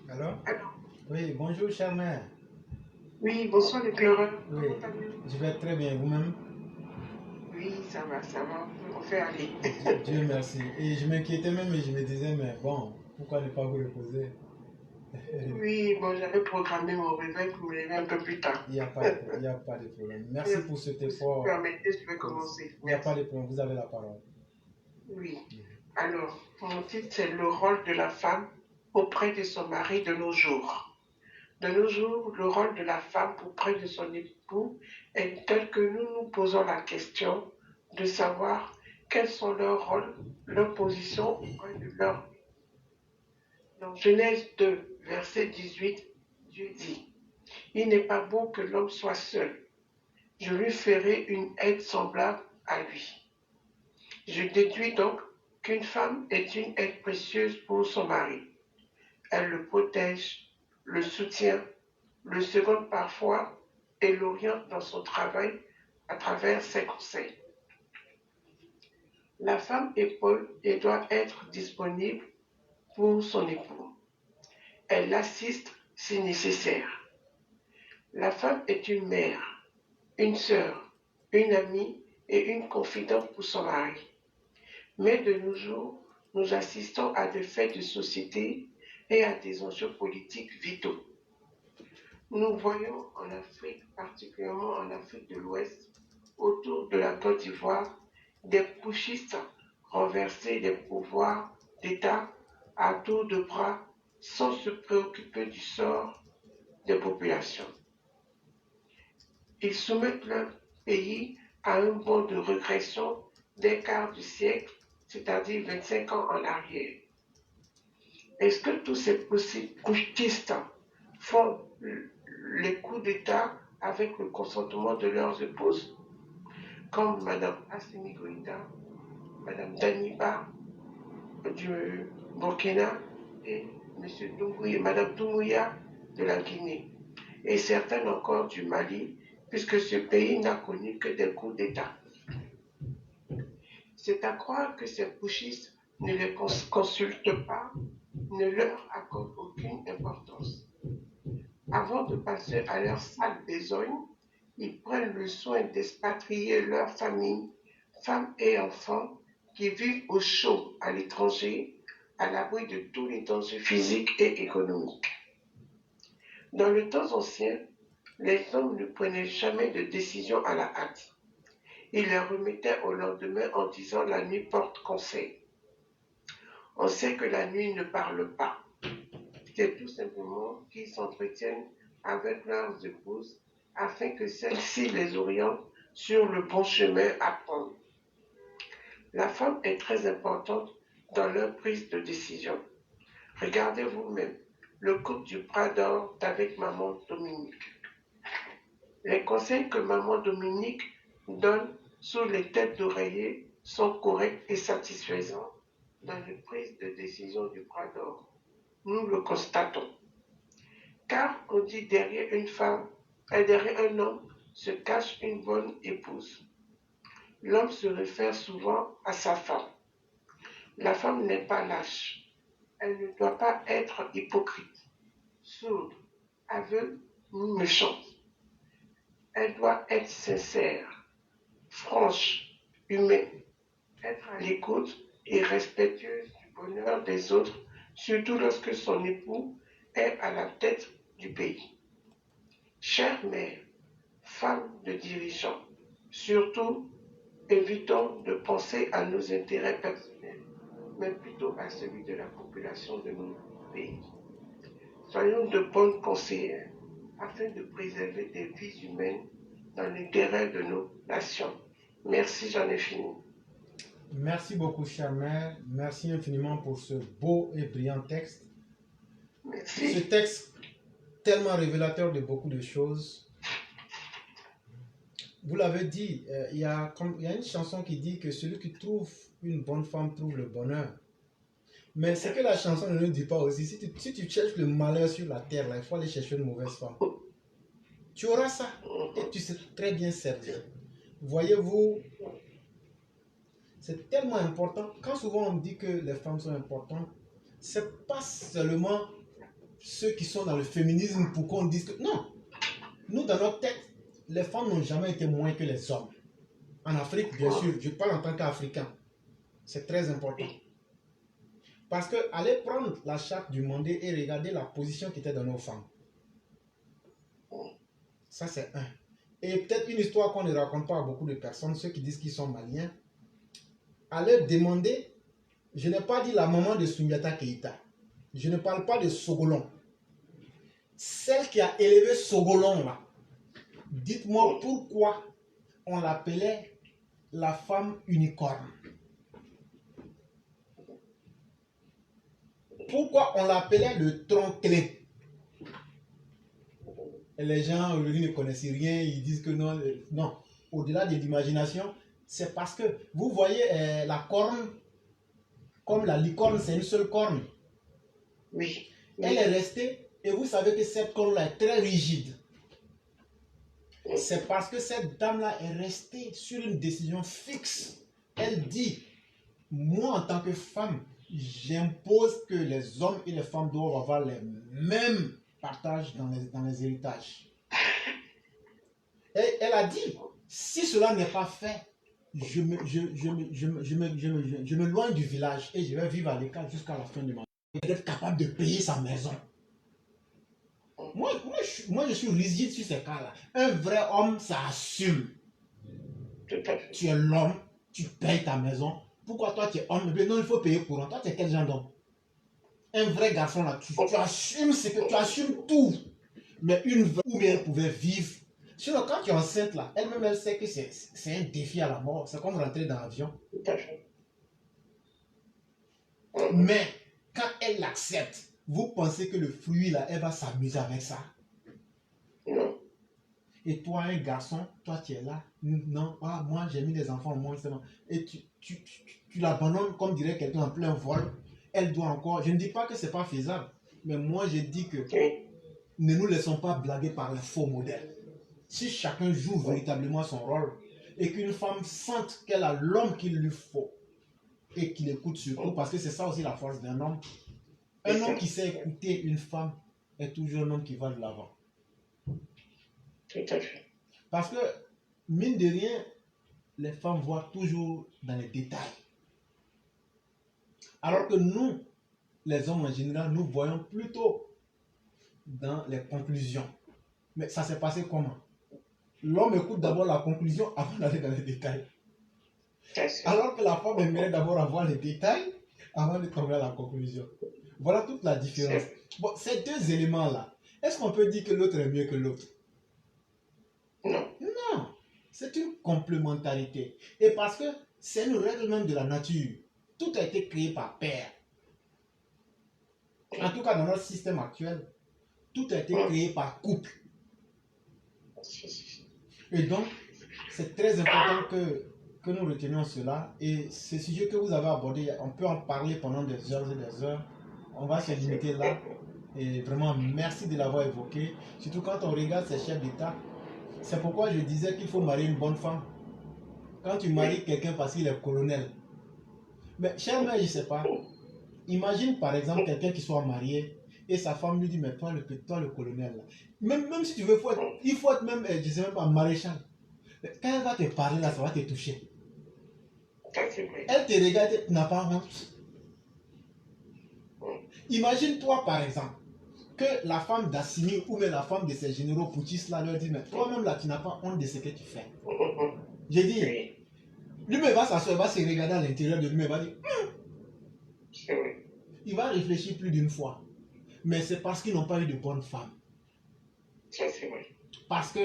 A: Alors? Oui, bonjour, chère mère.
D: Oui, bonsoir, les pleureurs.
A: Oui, je vais très bien. Vous-même?
D: Oui, ça va. On fait aller.
A: Dieu merci. Et je m'inquiétais même et je me disais, mais bon, pourquoi ne pas vous reposer?
D: Oui, bon, j'avais programmé mon réveil pour me lever un peu plus tard.
A: Il n'y a pas de problème. Merci pour cet effort.
D: Si vous permettez, je vais commencer.
A: Il n'y a pas de problème, vous avez la parole.
D: Oui. Alors, mon titre, c'est le rôle de la femme auprès de son mari de nos jours. De nos jours, le rôle de la femme auprès de son époux est tel que nous nous posons la question de savoir quels sont leurs rôles, leurs positions auprès de leur. Dans Genèse 2, verset 18, Dieu dit, « Il n'est pas bon que l'homme soit seul. Je lui ferai une aide semblable à lui. » Je déduis donc qu'une femme est une aide précieuse pour son mari. Elle le protège, le soutient, le seconde parfois et l'oriente dans son travail à travers ses conseils. La femme épaule et doit être disponible pour son époux. Elle l'assiste si nécessaire. La femme est une mère, une sœur, une amie et une confidente pour son mari. Mais de nos jours, nous assistons à des faits de société et à des enjeux politiques vitaux. Nous voyons en Afrique, particulièrement en Afrique de l'Ouest, autour de la Côte d'Ivoire, des putschistes renverser des pouvoirs d'État à tour de bras sans se préoccuper du sort des populations. Ils soumettent leur pays à un bond de régression d'un quart de siècle, c'est-à-dire 25 ans en arrière. Est-ce que tous ces putschistes font les coups d'État avec le consentement de leurs épouses, comme Mme Assimi Goïta, Mme Daniba du Burkina et Mme Doumbouya de la Guinée, et certaines encore du Mali, puisque ce pays n'a connu que des coups d'État. C'est à croire que ces putschistes ne les consultent pas, ne leur accordent aucune importance. Avant de passer à leur sale besogne, ils prennent le soin d'expatrier leurs familles, femmes et enfants qui vivent au chaud à l'étranger, à l'abri de tous les dangers physiques et économiques. Dans le temps ancien, les hommes ne prenaient jamais de décision à la hâte. Ils les remettaient au lendemain en disant la nuit porte conseil. On sait que la nuit ne parle pas. C'est tout simplement qu'ils s'entretiennent avec leurs épouses afin que celles-ci les orientent sur le bon chemin à prendre. La femme est très importante dans leur prise de décision. Regardez vous-même le couple du Bras d'Or d'avec maman Dominique. Les conseils que maman Dominique donne sous les têtes d'oreiller sont corrects et satisfaisants dans les prises de décision du bras d'or. Nous le constatons. Car on dit derrière une femme, derrière un homme se cache une bonne épouse. L'homme se réfère souvent à sa femme. La femme n'est pas lâche. Elle ne doit pas être hypocrite, sourde, aveugle ou méchante. Elle doit être sincère, franche, humaine, être à l'écoute et respectueuse du bonheur des autres, surtout lorsque son époux est à la tête du pays. Chère mère, femme de dirigeant, surtout évitons de penser à nos intérêts personnels, mais plutôt à celui de la population de notre pays. Soyons de bonnes conseillères afin de préserver des vies humaines dans l'intérêt de nos nations. Merci, j'en ai fini.
A: Merci beaucoup, chère mère. Merci infiniment pour ce beau et brillant texte.
D: Merci.
A: Ce texte tellement révélateur de beaucoup de choses. Vous l'avez dit, il y a une chanson qui dit que celui qui trouve une bonne femme trouve le bonheur. Mais ce que la chanson ne nous dit pas aussi, si tu cherches le malheur sur la terre, là, il faut aller chercher une mauvaise femme. Tu auras ça et tu seras très bien servi. Voyez-vous, c'est tellement important. Quand souvent on dit que les femmes sont importantes, c'est pas seulement ceux qui sont dans le féminisme pour qu'on dise que non. Nous, dans notre tête, les femmes n'ont jamais été moins que les hommes. En Afrique, bien sûr, je parle en tant qu'Africain. C'est très important. Parce que allez prendre la charte du Mandé et regarder la position qui était dans nos femmes. Ça, c'est un. Et peut-être une histoire qu'on ne raconte pas à beaucoup de personnes, ceux qui disent qu'ils sont maliens. Allez demander, je n'ai pas dit la maman de Sundiata Keïta. Je ne parle pas de Sogolon. Celle qui a élevé Sogolon, là. Dites-moi pourquoi on l'appelait la femme unicorne. Pourquoi on l'appelait le tronc-clé? Les gens aujourd'hui ne connaissent rien, ils disent que non. Non, au-delà de l'imagination, c'est parce que vous voyez la corne, comme la licorne, c'est une seule corne.
D: Oui.
A: Elle est restée, et vous savez que cette corne-là est très rigide. C'est parce que cette dame-là est restée sur une décision fixe. Elle dit, moi en tant que femme, j'impose que les hommes et les femmes doivent avoir les mêmes partages dans les héritages. Et elle a dit, si cela n'est pas fait, je me loigne du village et je vais vivre à l'écart jusqu'à la fin de ma vie. Être capable de payer sa maison. Moi, je suis rigide sur ces cas-là. Un vrai homme, ça assume. Tu es l'homme, tu payes ta maison. Pourquoi toi tu es homme? Non, il faut payer courant. Toi tu es quel genre d'homme? Un vrai garçon là, tu assumes ce que tu assumes tout. Mais une vraie où elle pouvait vivre. Sinon, quand tu es enceinte là, elle-même elle sait que c'est un défi à la mort. C'est comme rentrer dans l'avion. Mais quand elle l'accepte, vous pensez que le fruit là, elle va s'amuser avec ça?
D: Non.
A: Et toi, un garçon, toi tu es là. Non, ah, moi j'ai mis des enfants au monde. Et tu l'abandonnes comme dirait quelqu'un en plein vol. Elle doit encore. Je ne dis pas que c'est pas faisable. Mais moi je dis que ne nous laissons pas blaguer par les faux modèles. Si chacun joue véritablement son rôle et qu'une femme sente qu'elle a l'homme qu'il lui faut et qu'il écoute surtout, parce que c'est ça aussi la force d'un homme. Un homme qui sait écouter une femme est toujours un homme qui va de l'avant. Parce que, mine de rien, les femmes voient toujours dans les détails. Alors que nous, les hommes en général, nous voyons plutôt dans les conclusions. Mais ça s'est passé comment? L'homme écoute d'abord la conclusion avant d'aller dans les détails. Alors que la femme aimerait d'abord avoir les détails avant de tomber à la conclusion. Voilà toute la différence. Bon, ces deux éléments-là, est-ce qu'on peut dire que l'autre est mieux que l'autre?
D: Non.
A: Non. C'est une complémentarité. Et parce que c'est une règle même de la nature. Tout a été créé par pair. En tout cas, dans notre système actuel, tout a été créé par couple.
C: Et donc, c'est très important que nous retenions cela. Et ce sujet que vous avez abordé, on peut en parler pendant des heures et des heures. On va se limiter là. Et vraiment, merci de l'avoir évoqué. Surtout quand on regarde ces chefs d'État. C'est pourquoi je disais qu'il faut marier une bonne femme. Quand tu maries quelqu'un parce qu'il est colonel. Mais cher mère, je ne sais pas. Imagine par exemple quelqu'un qui soit marié et sa femme lui dit, mais toi le colonel là. Même si tu veux, il faut être même, je ne sais même pas, maréchal. Quand elle va te parler là, ça va te toucher. Elle te regarde, tu n'as pas honte. Imagine-toi par exemple que la femme d'Assimi ou même la femme de ces généraux putschistes là leur dit, mais toi-même là, tu n'as pas honte de ce que tu fais. J'ai dit, lui-même va s'asseoir, il va se regarder à l'intérieur de lui-même, il va dire, il va réfléchir plus d'une fois. Mais c'est parce qu'ils n'ont pas eu de bonne femme. Parce que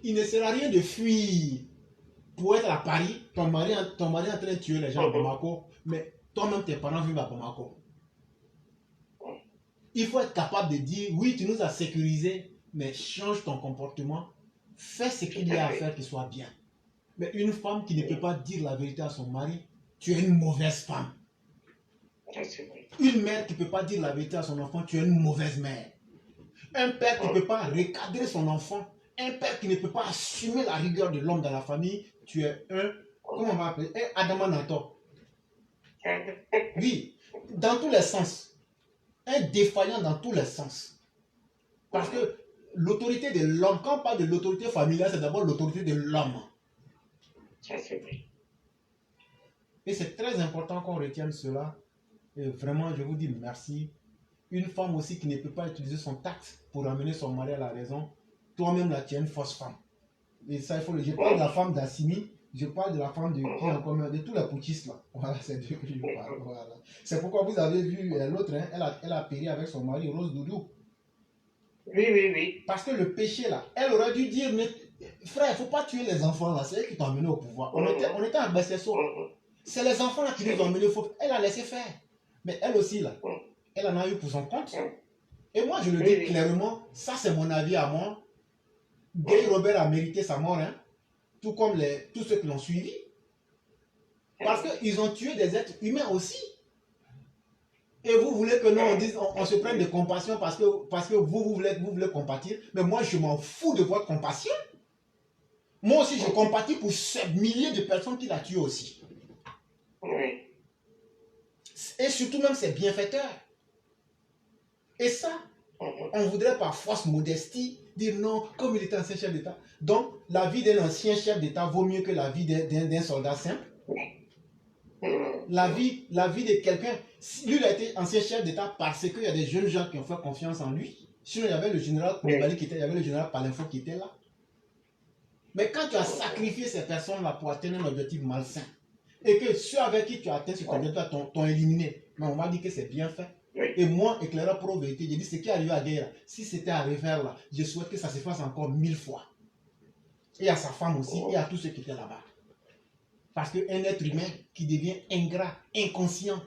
C: il ne sert à rien de fuir pour être à Paris, ton mari est en train de tuer les gens à Bamako, mais toi-même tes parents vivent à Bamako. Il faut être capable de dire, oui, tu nous as sécurisés, mais change ton comportement, fais ce qu'il y a à faire qui soit bien. Mais une femme qui ne peut pas dire la vérité à son mari, tu es une mauvaise femme. Une mère qui ne peut pas dire la vérité à son enfant, tu es une mauvaise mère. Un père qui ne peut pas recadrer son enfant, un père qui ne peut pas assumer la rigueur de l'homme dans la famille, tu es un, comment on va appeler, un Adamanato. Oui, dans tous les sens. Un défaillant dans tous les sens. Parce que l'autorité de l'homme, quand on parle de l'autorité familiale, c'est d'abord l'autorité de l'homme. Et c'est très important qu'on retienne cela. Et vraiment, je vous dis merci. Une femme aussi qui ne peut pas utiliser son tact pour amener son mari à la raison, toi-même là, tu es une fausse femme. Et ça, il faut le dire. Je parle de la femme d'Assimi, je parle de la femme de tous les putschistes là. Voilà, c'est deux que je parle. Voilà. C'est pourquoi vous avez vu l'autre, hein, elle a péri avec son mari, Rose Doudou.
D: Oui.
C: Parce que le péché là, elle aurait dû dire, mais frère, il ne faut pas tuer les enfants là, c'est eux qui t'ont amené au pouvoir. On était à Bessesso. C'est les enfants là qui nous ont amené au pouvoir. Elle a laissé faire. Mais elle aussi là, elle en a eu pour son compte. Et moi je le dis clairement, ça c'est mon avis à moi. Gay Robert a mérité sa mort, hein, tout comme tous ceux qui l'ont suivi. Parce qu'ils ont tué des êtres humains aussi. Et vous voulez que nous on se prenne de compassion parce que vous voulez compatir. Mais moi je m'en fous de votre compassion. Moi aussi je compatis pour ces milliers de personnes qu'il a tuées aussi. Et surtout même ses bienfaiteurs. Et ça, on voudrait par force modestie dire non, comme il était ancien chef d'État. Donc, la vie d'un ancien chef d'État vaut mieux que la vie d'un soldat simple. La vie de quelqu'un, lui il a été ancien chef d'État parce qu'il y a des jeunes gens qui ont fait confiance en lui. Sinon, il y avait le général Koulibaly qui était, il y avait le général Palinfo qui était là. Mais quand tu as sacrifié ces personnes-là pour atteindre un objectif malsain, et que ceux avec qui tu as atteint cet objectif t'ont éliminé, mais on m'a dit que c'est bien fait. Et moi, éclaireur pour vérité, j'ai dit ce qui est arrivé à Guerre, si c'était à refaire là, je souhaite que ça se fasse encore 1000 fois. Et à sa femme aussi, et à tous ceux qui étaient là-bas. Parce qu'un être humain qui devient ingrat, inconscient,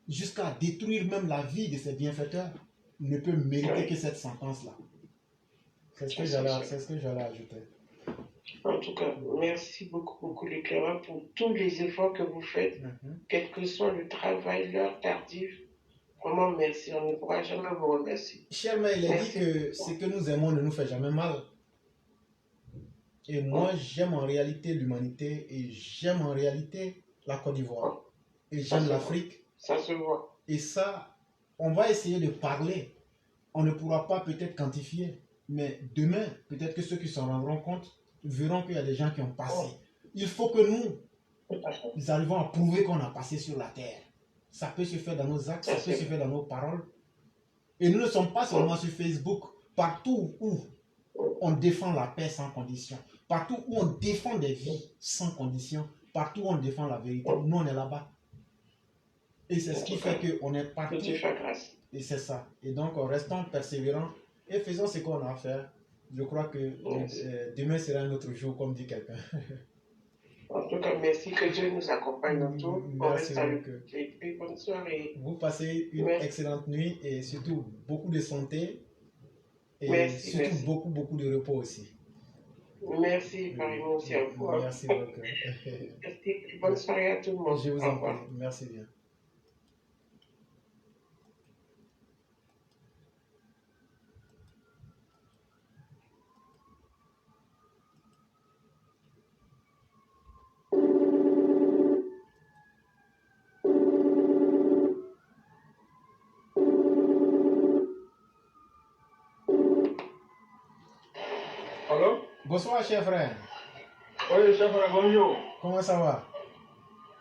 C: jusqu'à détruire même la vie de ses bienfaiteurs, ne peut mériter que cette sentence-là. C'est ce que j'allais ajouter.
D: En tout cas, merci beaucoup l'éclaireur pour tous les efforts que vous faites, quel que soit le travail, l'heure tardive. Vraiment, merci. On ne pourra jamais vous remercier.
C: Cher mère, il a dit que ce que nous aimons ne nous fait jamais mal. Et moi, j'aime en réalité l'humanité et j'aime en réalité la Côte d'Ivoire. Et j'aime l'Afrique.
D: Ça se voit.
C: Et ça, on va essayer de parler. On ne pourra pas peut-être quantifier. Mais demain, peut-être que ceux qui s'en rendront compte verront qu'il y a des gens qui ont passé. Il faut que nous arrivons à prouver qu'on a passé sur la terre. Ça peut se faire dans nos actes, ça peut se faire dans nos paroles. Et nous ne sommes pas seulement sur Facebook. Partout où on défend la paix sans condition, partout où on défend des vies sans condition, partout où on défend la vérité, nous on est là-bas. Et c'est ce qui fait qu'on est partout. Et c'est ça. Et donc restons persévérants et faisons ce qu'on a à faire. Je crois que demain sera un autre jour, comme dit quelqu'un.
D: En tout cas, merci, que Dieu nous accompagne dans tout.
C: Merci beaucoup.
D: Bonne soirée.
C: Vous passez une excellente nuit et surtout beaucoup de santé et
D: merci.
C: beaucoup de repos aussi.
D: Merci, pareillement aussi à vous.
A: Merci beaucoup.
D: Merci. Bonne soirée à tout le monde.
A: Je vous
D: Au
A: en
D: revoir.
A: prie. Merci bien.
E: Allô?
A: Bonsoir, cher frère.
E: Oui, chef, bonjour.
A: Comment ça va?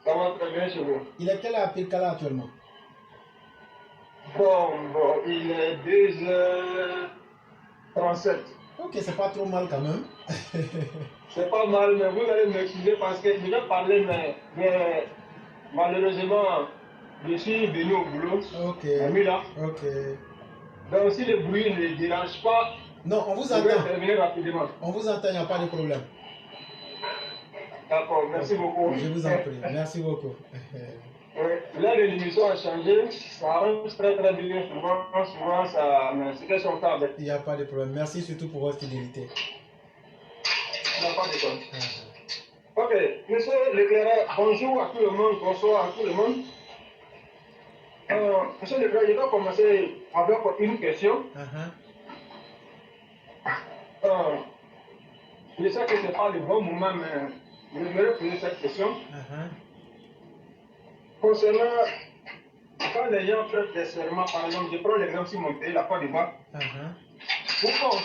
E: Ça va très bien chez vous.
A: Il est quelle heure à Pirkala actuellement?
E: Bon, il est 2h37.
A: Ok, c'est pas trop mal quand même.
E: C'est pas mal, mais vous allez m'excuser parce que je vais parler, mais malheureusement, je suis venu au boulot.
A: Ok.
E: La nuit là.
A: Ok.
E: Donc si le bruit ne dérange pas,
A: Non, on vous
E: je vais
A: entend.
E: terminer rapidement.
A: On vous entend, il n'y a pas de problème.
E: D'accord, merci beaucoup.
A: Je vous en prie. Merci beaucoup.
E: Là, l'émission a changé, ça arrange très très bien, souvent ça, mais c'était son cas avec.
A: Il n'y a pas de problème. Merci surtout pour votre fidélité.
E: Il n'y a pas de problème. Ok, monsieur l'éclaireur, bonjour à tout le monde, bonsoir à tout le monde. Monsieur l'éclaireur, je vais commencer avec une question. Je sais que ce n'est pas le bon moment, mais je vais poser cette question. Concernant quand les gens prêtent des serments, par exemple, je prends l'exemple sur mon pays, la Côte d'Ivoire. Pourquoi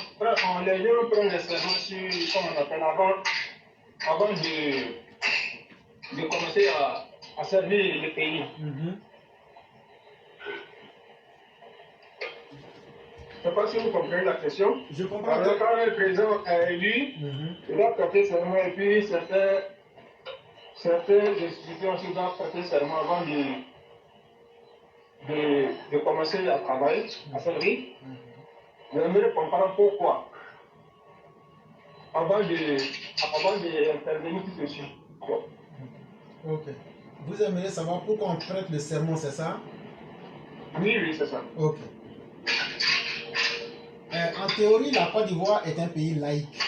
E: les gens prennent des serments sur, comme on appelle, avant de commencer à servir le pays? Je ne sais pas si vous comprenez la question.
A: Je comprends.
E: Alors, quand le président est élu, il doit prêter serment et puis certaines institutions aussi doivent prêter serment avant de commencer à travailler, à servir. J'aimerais comprendre pourquoi. Avant d'intervenir tout ceci.
A: Ok. Vous aimeriez savoir pourquoi on prête le serment, c'est ça?
E: Oui, oui, c'est ça.
A: Ok. En théorie, la Côte d'Ivoire est un pays laïque.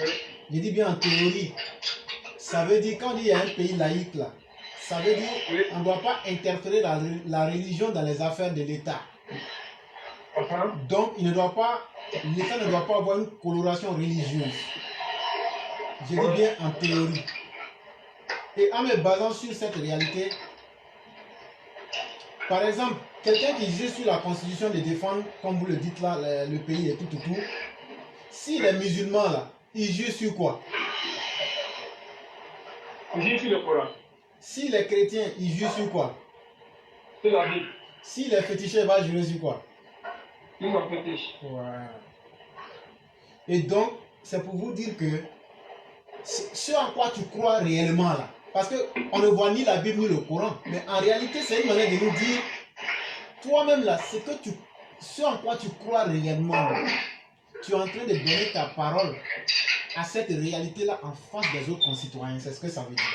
E: Oui.
A: Je dis bien en théorie. Ça veut dire, quand il y a un pays laïque là, ça veut dire qu'on ne doit pas interférer la religion dans les affaires de l'État. Donc, l'État ne doit pas avoir une coloration religieuse. Je dis bien en théorie. Et en me basant sur cette réalité, par exemple, quelqu'un qui juge sur la constitution de défendre, comme vous le dites là, le pays et tout. Si les musulmans là, ils jugent sur quoi?
E: Ils jugent sur le Coran.
A: Si les chrétiens, ils jugent sur quoi?
E: Sur la Bible.
A: Si les féticheurs vont juger sur quoi?
E: Ils sont fétiches.
A: Voilà. Et donc, c'est pour vous dire que ce en quoi tu crois réellement là, parce qu'on ne voit ni la Bible ni le Coran, mais en réalité, c'est une manière de nous dire, toi-même là, ce en quoi tu crois réellement, là, tu es en train de donner ta parole à cette réalité-là en face des autres concitoyens. C'est ce que ça veut dire,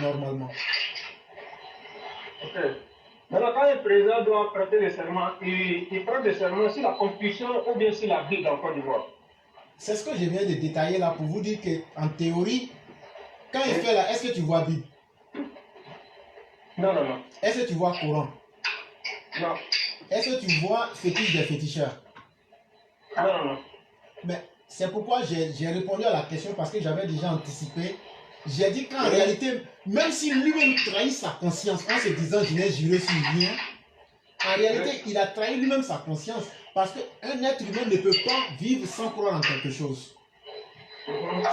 A: normalement.
E: Ok. Maintenant, quand le président doit prêter le serment, il prend le serment sur la Constitution ou bien sur la Bible en Côte d'Ivoire.
A: C'est ce que je viens de détailler là pour vous dire qu'en théorie, quand il fait là, est-ce que tu vois Bible?
E: Non, non, non.
A: Est-ce que tu vois Coran?
E: Non.
A: Est-ce que tu vois fétiche des féticheurs?
E: Non, non, non.
A: Mais c'est pourquoi j'ai répondu à la question parce que j'avais déjà anticipé. J'ai dit qu'en réalité, même si lui-même trahit sa conscience en se disant je n'ai juré sur rien, en réalité, il a trahi lui-même sa conscience parce qu'un être humain ne peut pas vivre sans croire en quelque chose.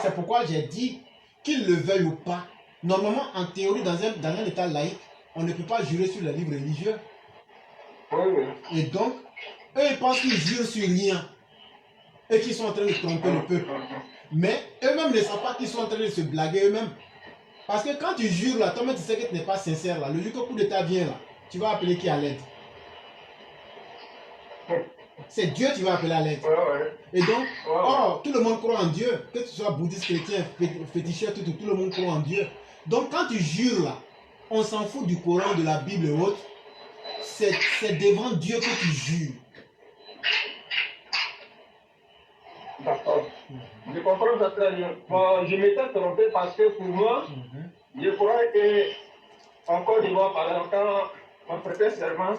A: C'est pourquoi j'ai dit qu'il le veuille ou pas. Normalement, en théorie, dans un état laïque, on ne peut pas jurer sur les livres religieux.
E: Oui, oui.
A: Et donc, eux, ils pensent qu'ils jurent sur rien et qu'ils sont en train de tromper le peuple. Mais eux-mêmes ne savent pas qu'ils sont en train de se blaguer eux-mêmes. Parce que quand tu jures là, toi-même tu sais que tu n'es pas sincère là. Le jour que le coup d'état vient là, tu vas appeler qui à l'aide? C'est Dieu que tu vas appeler à l'aide. Et donc, tout le monde croit en Dieu. Que tu sois bouddhiste, chrétien, féticheur, tout le monde croit en Dieu. Donc quand tu jures là, on s'en fout du Coran, de la Bible et autres. C'est devant Dieu que tu jures.
E: D'accord. Je comprends ça très bien. Bon, je m'étais trompé parce que pour moi, je crois qu'en Côte d'Ivoire, par exemple, quand on prêtait serment,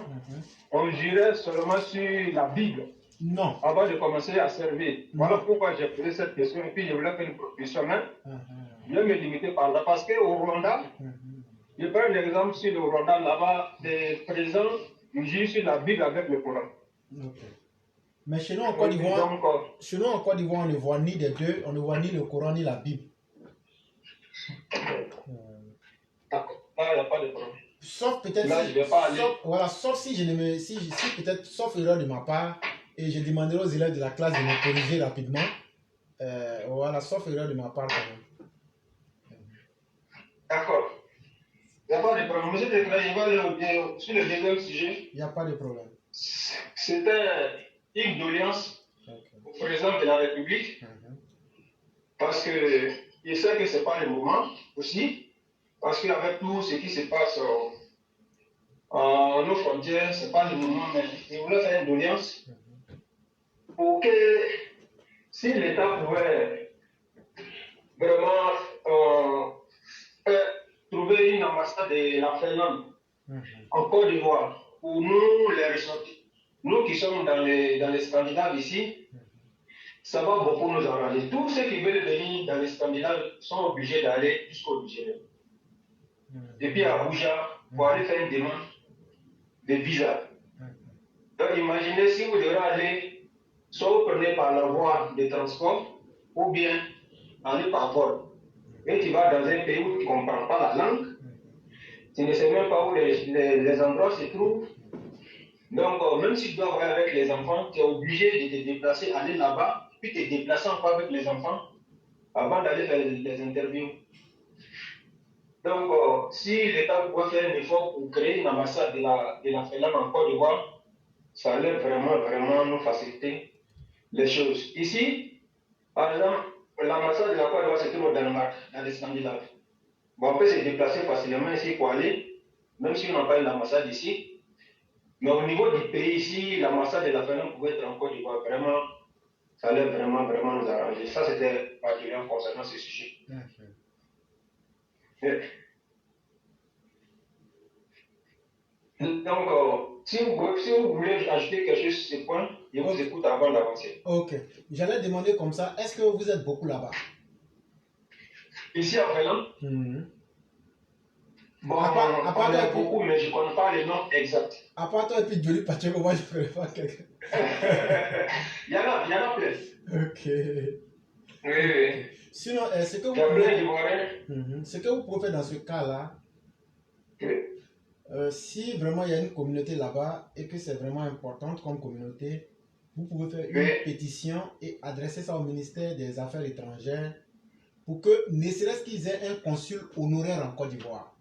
E: on jurait seulement sur la Bible.
C: Non.
E: Avant de commencer à servir. Voilà pourquoi j'ai posé cette question et puis je voulais faire une proposition. Je vais me limiter par là. Parce qu'au Rwanda, je prends un exemple sur le Rwanda, là-bas, des présidents jurent sur la Bible avec le Coran.
C: Okay. Mais chez nous en Côte d'Ivoire, on ne voit ni des deux, on ne voit ni le Coran ni la Bible.
E: D'accord, là il n'y a pas de problème.
C: Sauf peut-être sauf si je ne me si peut-être sauf erreur de ma part et je demanderai aux élèves de la classe de me corriger rapidement. Voilà, sauf erreur de ma part quand même.
E: D'accord. Il n'y a pas de problème. Monsieur le Président, je vais aller sur le deuxième sujet.
C: Il n'y a pas de problème.
E: C'était une doléance au président de la République parce que je sais que ce n'est pas le moment aussi. Parce qu'avec tout ce qui se passe en nos frontières, ce n'est pas le moment, mais je voulais faire une doléance pour que si l'État pouvait vraiment trouver une ambassade de la Finlande en Côte d'Ivoire pour nous les ressortir. Nous qui sommes dans les Scandinaves ici, ça va beaucoup nous arranger. Tous ceux qui veulent venir dans les Scandinaves sont obligés d'aller jusqu'au Nigeria. Et puis à Abuja, pour aller faire une demande de visa. Donc imaginez si vous devez aller, soit vous prenez par la voie de transport, ou bien aller par vol. Et tu vas dans un pays où tu ne comprends pas la langue, tu ne sais même pas où les endroits se trouvent. Donc même si tu dois aller avec les enfants, tu es obligé de te déplacer, aller là-bas, puis te déplacer encore avec les enfants avant d'aller faire les interviews. Donc, si l'État pouvait faire un effort pour créer une ambassade de la Finlande en Côte d'Ivoire, ça allait vraiment nous faciliter les choses. Ici, par exemple, l'ambassade de la Côte d'Ivoire se trouve au Danemark, dans les Scandinaves. Bon, on peut se déplacer facilement ici pour aller, même si on n'a pas une ambassade ici. Mais au niveau du pays ici, l'ambassade de la Finlande pouvait être en Côte d'Ivoire. Vraiment, ça allait vraiment nous arranger. Ça, c'était particulièrement concernant ce sujet. Donc, si vous voulez ajouter quelque chose sur ce point, je vous écoute avant d'avancer.
C: Ok. J'allais demander comme ça, est-ce que vous êtes beaucoup là-bas?
E: Ici en Finlande? Bon, on est beaucoup, mais je ne connais pas les noms exacts.
C: À part toi et puis Jolie Pacheco, moi je ne connais pas quelqu'un.
E: Il y en a plein.
C: Ok.
E: Oui.
C: Sinon, ce que vous pouvez faire dans ce cas-là, si vraiment il y a une communauté là-bas et que c'est vraiment importante comme communauté, vous pouvez faire une pétition et adresser ça au ministère des Affaires étrangères pour que, ne serait-ce qu'ils aient un consul honoraire en Côte d'Ivoire.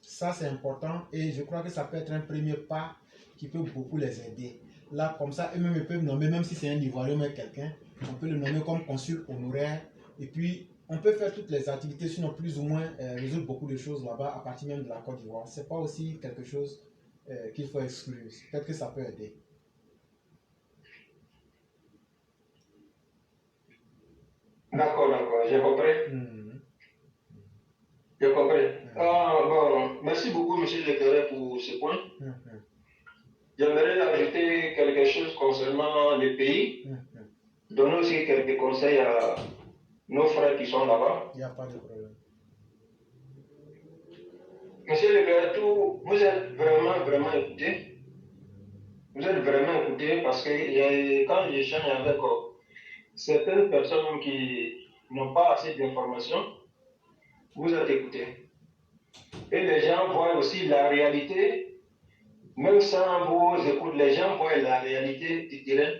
C: Ça, c'est important et je crois que ça peut être un premier pas qui peut beaucoup les aider. Là, comme ça, eux-mêmes ils peuvent nommer, même si c'est un Ivoirien ou quelqu'un, on peut le nommer comme consul honoraire. Et puis, on peut faire toutes les activités, sinon plus ou moins résoudre beaucoup de choses là-bas à partir même de la Côte d'Ivoire. Ce n'est pas aussi quelque chose qu'il faut exclure. Peut-être que ça peut aider.
E: D'accord, j'ai compris. J'ai compris. Bon, merci beaucoup, monsieur le Leclerc, pour ce point. J'aimerais ajouter quelque chose concernant les pays. Donner aussi quelques conseils à nos frères qui sont là-bas.
C: Il n'y a pas de problème.
E: Monsieur le Leclerc, vous êtes vraiment écouté. Vous êtes vraiment écouté parce que quand j'échange avec certaines personnes qui n'ont pas assez d'informations, vous êtes écouté. Et les gens voient aussi la réalité, même sans vos écoutes, les gens voient la réalité du terrain.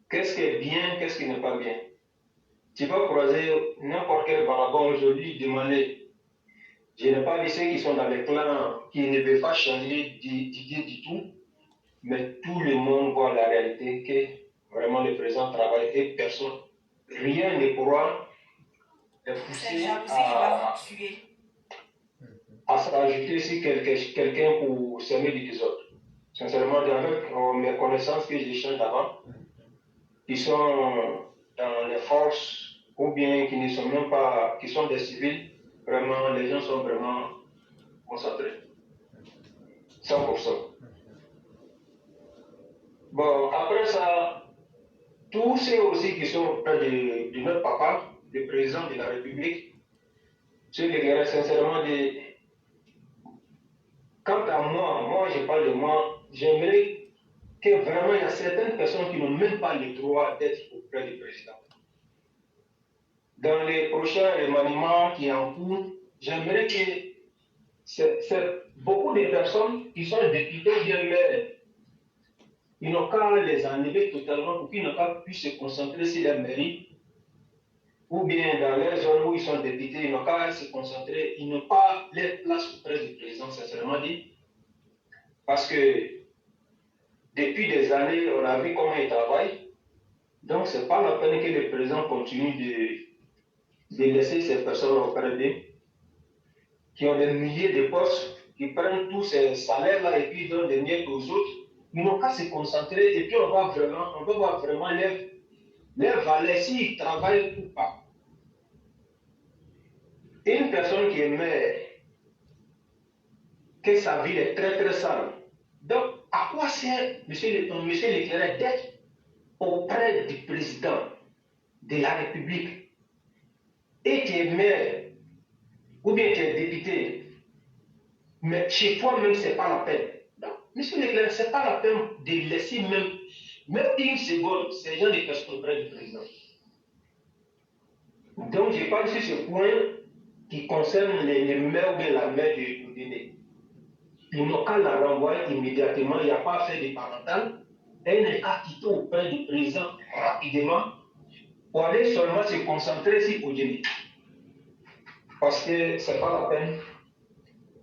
E: Qu'est-ce qui est bien, qu'est-ce qui n'est pas bien. Tu vas croiser n'importe quel vagabond aujourd'hui demander. Je n'ai pas dit ceux qui sont dans les clans, qui ne veulent pas changer d'idée du tout, mais tout le monde voit la réalité que vraiment le président travaille et personne, rien ne pourra pousser à se rajouter si quelqu'un pour s'aimer du désordre. Sincèrement, avec mes connaissances que j'échange avant, qui sont dans les forces ou bien qui ne sont même pas, qui sont des civils, vraiment, les gens sont vraiment concentrés. 100%. Bon, après ça, tous ceux aussi qui sont auprès de notre papa, le président de la République, je les dirais sincèrement, quant à moi, je parle de moi, j'aimerais que vraiment il y a certaines personnes qui n'ont même pas le droit d'être auprès du président. Dans les prochains remaniements qui en cours, j'aimerais que c'est beaucoup de personnes qui sont députés bien maires, ils n'ont qu'à les enlever totalement pour qu'ils n'ont pas pu se concentrer sur leur mairie, ou bien dans les zones où ils sont députés, ils n'ont qu'à se concentrer, ils n'ont pas leur place auprès du président, sincèrement dit, parce que depuis des années, on a vu comment ils travaillent, donc ce n'est pas la peine que le président continue de laisser ces personnes auprès d'eux, qui ont des milliers de postes, qui prennent tous ces salaires-là et puis ils donnent des miettes aux autres. Ils n'ont qu'à se concentrer et puis on va voir vraiment leur valeur s'ils travaillent ou pas. Une personne qui est mère, que sa vie est très très sale. Donc, à quoi sert, monsieur l'éclaireur, d'être auprès du président de la République et qui est maire ou bien qui est député, mais chez toi-même, ce n'est pas la peine. Donc, monsieur l'éclaireur, ce n'est pas la peine de laisser même une seconde ces gens de personnes auprès du président. Donc, je parle sur ce point qui concerne les mères ou bien la mère de Boudéné. Ils n'ont qu'à la renvoyer immédiatement, il n'y a pas à faire de parental. Elle n'est qu'à quitter auprès du président rapidement pour aller seulement se concentrer sur Boudéné. Parce que ce n'est pas la peine.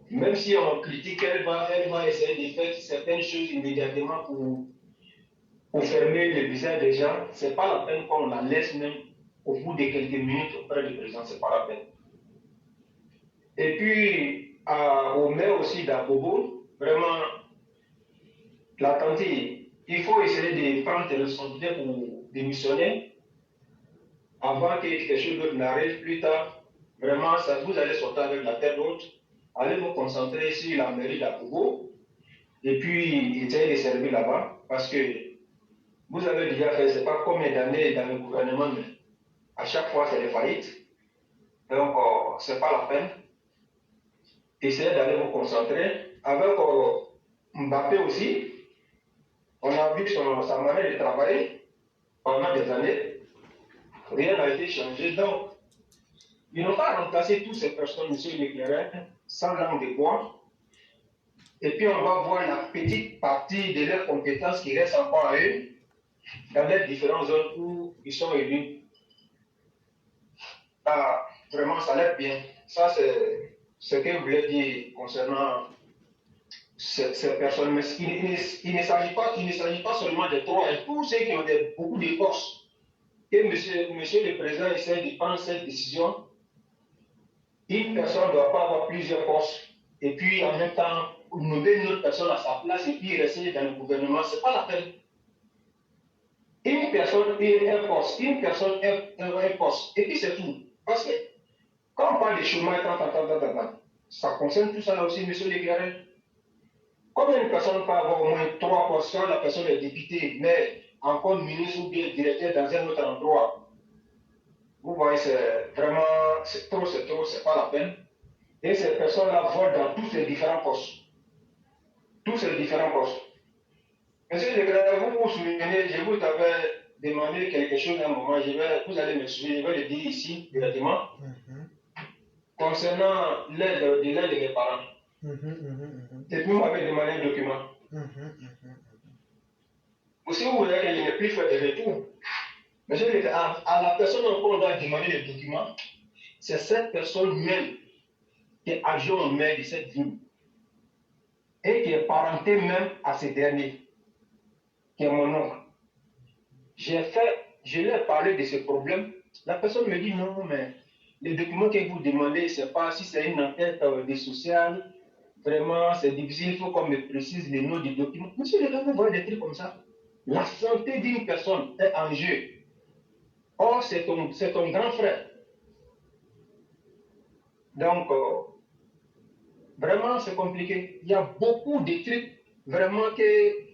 E: Même si on critique, elle va essayer de faire certaines choses immédiatement pour fermer le visage des gens. Ce n'est pas la peine qu'on la laisse même au bout de quelques minutes auprès du président, ce n'est pas la peine. Et puis, au maire aussi d'Abobo, vraiment, la tante, il faut essayer de prendre des responsabilités pour démissionner avant que quelque chose d'autre n'arrive plus tard. Vraiment, ça, vous allez sortir avec la tête haute, allez vous concentrer sur la mairie d'Abobo et puis essayer de servir là-bas parce que vous avez déjà fait, je ne sais pas combien d'années dans le gouvernement, mais à chaque fois, c'est des faillites. Donc, ce n'est pas la peine. Essayez d'aller vous concentrer. Avec Mbappé aussi, on a vu sa manière de travailler pendant des années. Rien n'a été changé. Donc, ils n'ont pas remplacé toutes ces personnes, monsieur l'éclaireur, sans langue de bois. Et puis, on va voir la petite partie de leurs compétences qui reste encore à eux dans les différentes zones où ils sont élus. Ah, vraiment, ça a l'air bien. Ça, c'est ce que je voulais dire concernant ces personnes. Mais il ne s'agit pas seulement de trois, et tous ceux qui ont beaucoup de postes. Et monsieur le Président essaie de prendre cette décision. Une personne ne doit pas avoir plusieurs postes. Et puis, en même temps, nommer une autre personne à sa place et puis rester dans le gouvernement, ce n'est pas la peine. Une personne et un poste, une personne et un poste. Et puis, c'est tout. Parce que quand on parle de chômage, ça concerne tout ça là aussi, monsieur l'éclaireur. Combien de personnes peuvent avoir au moins 3 postes quand la personne est députée, mais encore ministre ou bien directeur dans un autre endroit? Vous voyez, c'est vraiment, c'est trop, c'est pas la peine. Et ces personnes-là volent dans tous ces différents postes. Tous ces différents postes. Monsieur l'éclaireur, vous vous souvenez, je vous avais demandé quelque chose à un moment, vous allez me souvenir, je vais le dire ici directement. Concernant l'aide de mes parents. Et puis, vous m'avez demandé un document. Aussi, vous voulez que je n'ai plus fait de retour. Mais à la personne qu'on doit demander le document, c'est cette personne même qui est adjoint au maire de cette ville et qui est parenté même à ce dernier, qui est mon oncle. Je lui ai parlé de ce problème. La personne me dit non, mais les documents que vous demandez, ce n'est pas si c'est une enquête des sociales. Vraiment, c'est difficile, il faut qu'on me précise les noms des documents. Monsieur le gars, vous voyez des trucs comme ça. La santé d'une personne est en jeu. Or, c'est ton grand frère. Donc, vraiment, c'est compliqué. Il y a beaucoup de trucs vraiment que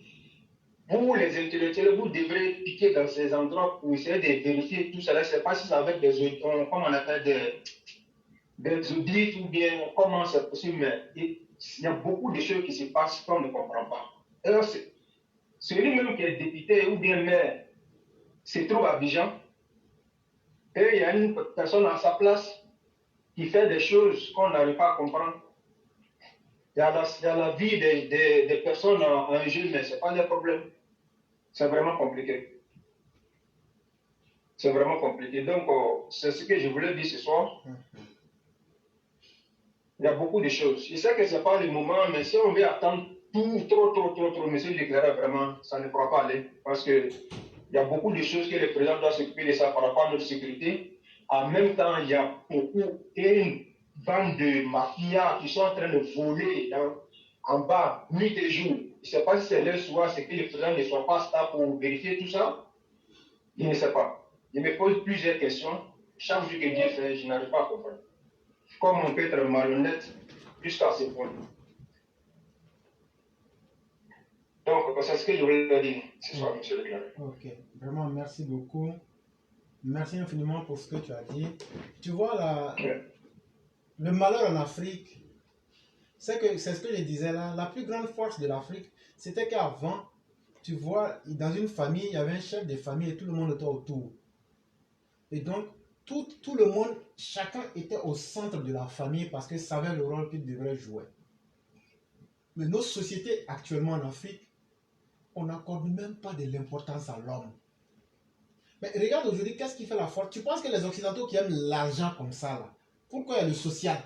E: vous, les intellectuels, vous devrez piquer dans ces endroits pour essayer de vérifier tout cela. Je ne sais pas si c'est avec comment on appelle des audits ou bien comment c'est possible, mais il y a beaucoup de choses qui se passent qu'on ne comprend pas. Alors, celui même qui est député ou bien maire se trouve à Abidjan et il y a une personne à sa place qui fait des choses qu'on n'arrive pas à comprendre. Il y a la vie des personnes en jeu, mais ce n'est pas des problèmes. C'est vraiment compliqué. C'est vraiment compliqué. Donc, c'est ce que je voulais dire ce soir. Il y a beaucoup de choses. Je sais que ce n'est pas le moment, mais si on veut attendre tout, trop, monsieur le déclaré, vraiment, ça ne pourra pas aller. Parce que il y a beaucoup de choses que le président doit s'occuper de ça par rapport à notre sécurité. En même temps, il y a une bande de mafias qui sont en train de voler en bas, nuit et jour. Je ne sais pas si c'est leur soir, c'est que le président ne soit pas stable pour vérifier tout ça. Je ne sais pas. Je me pose plusieurs questions. Chaque jour que Dieu fait, je n'arrive pas à comprendre. Comme on peut être malhonnête jusqu'à ce point. Donc, c'est ce que je voulais dire ce soir, monsieur le Clerc.
A: Ok, vraiment, merci beaucoup. Merci infiniment pour ce que tu as dit. Tu vois, le malheur en Afrique, c'est ce que je disais là, la plus grande force de l'Afrique, c'était qu'avant, tu vois, dans une famille, il y avait un chef de famille et tout le monde était autour. Et donc, tout le monde, chacun était au centre de la famille parce qu'il savait le rôle qu'il devrait jouer. Mais nos sociétés actuellement en Afrique, on n'accorde même pas de l'importance à l'homme. Mais regarde aujourd'hui, qu'est-ce qui fait la force? Tu penses que les Occidentaux qui aiment l'argent comme ça, là, pourquoi il y a le social?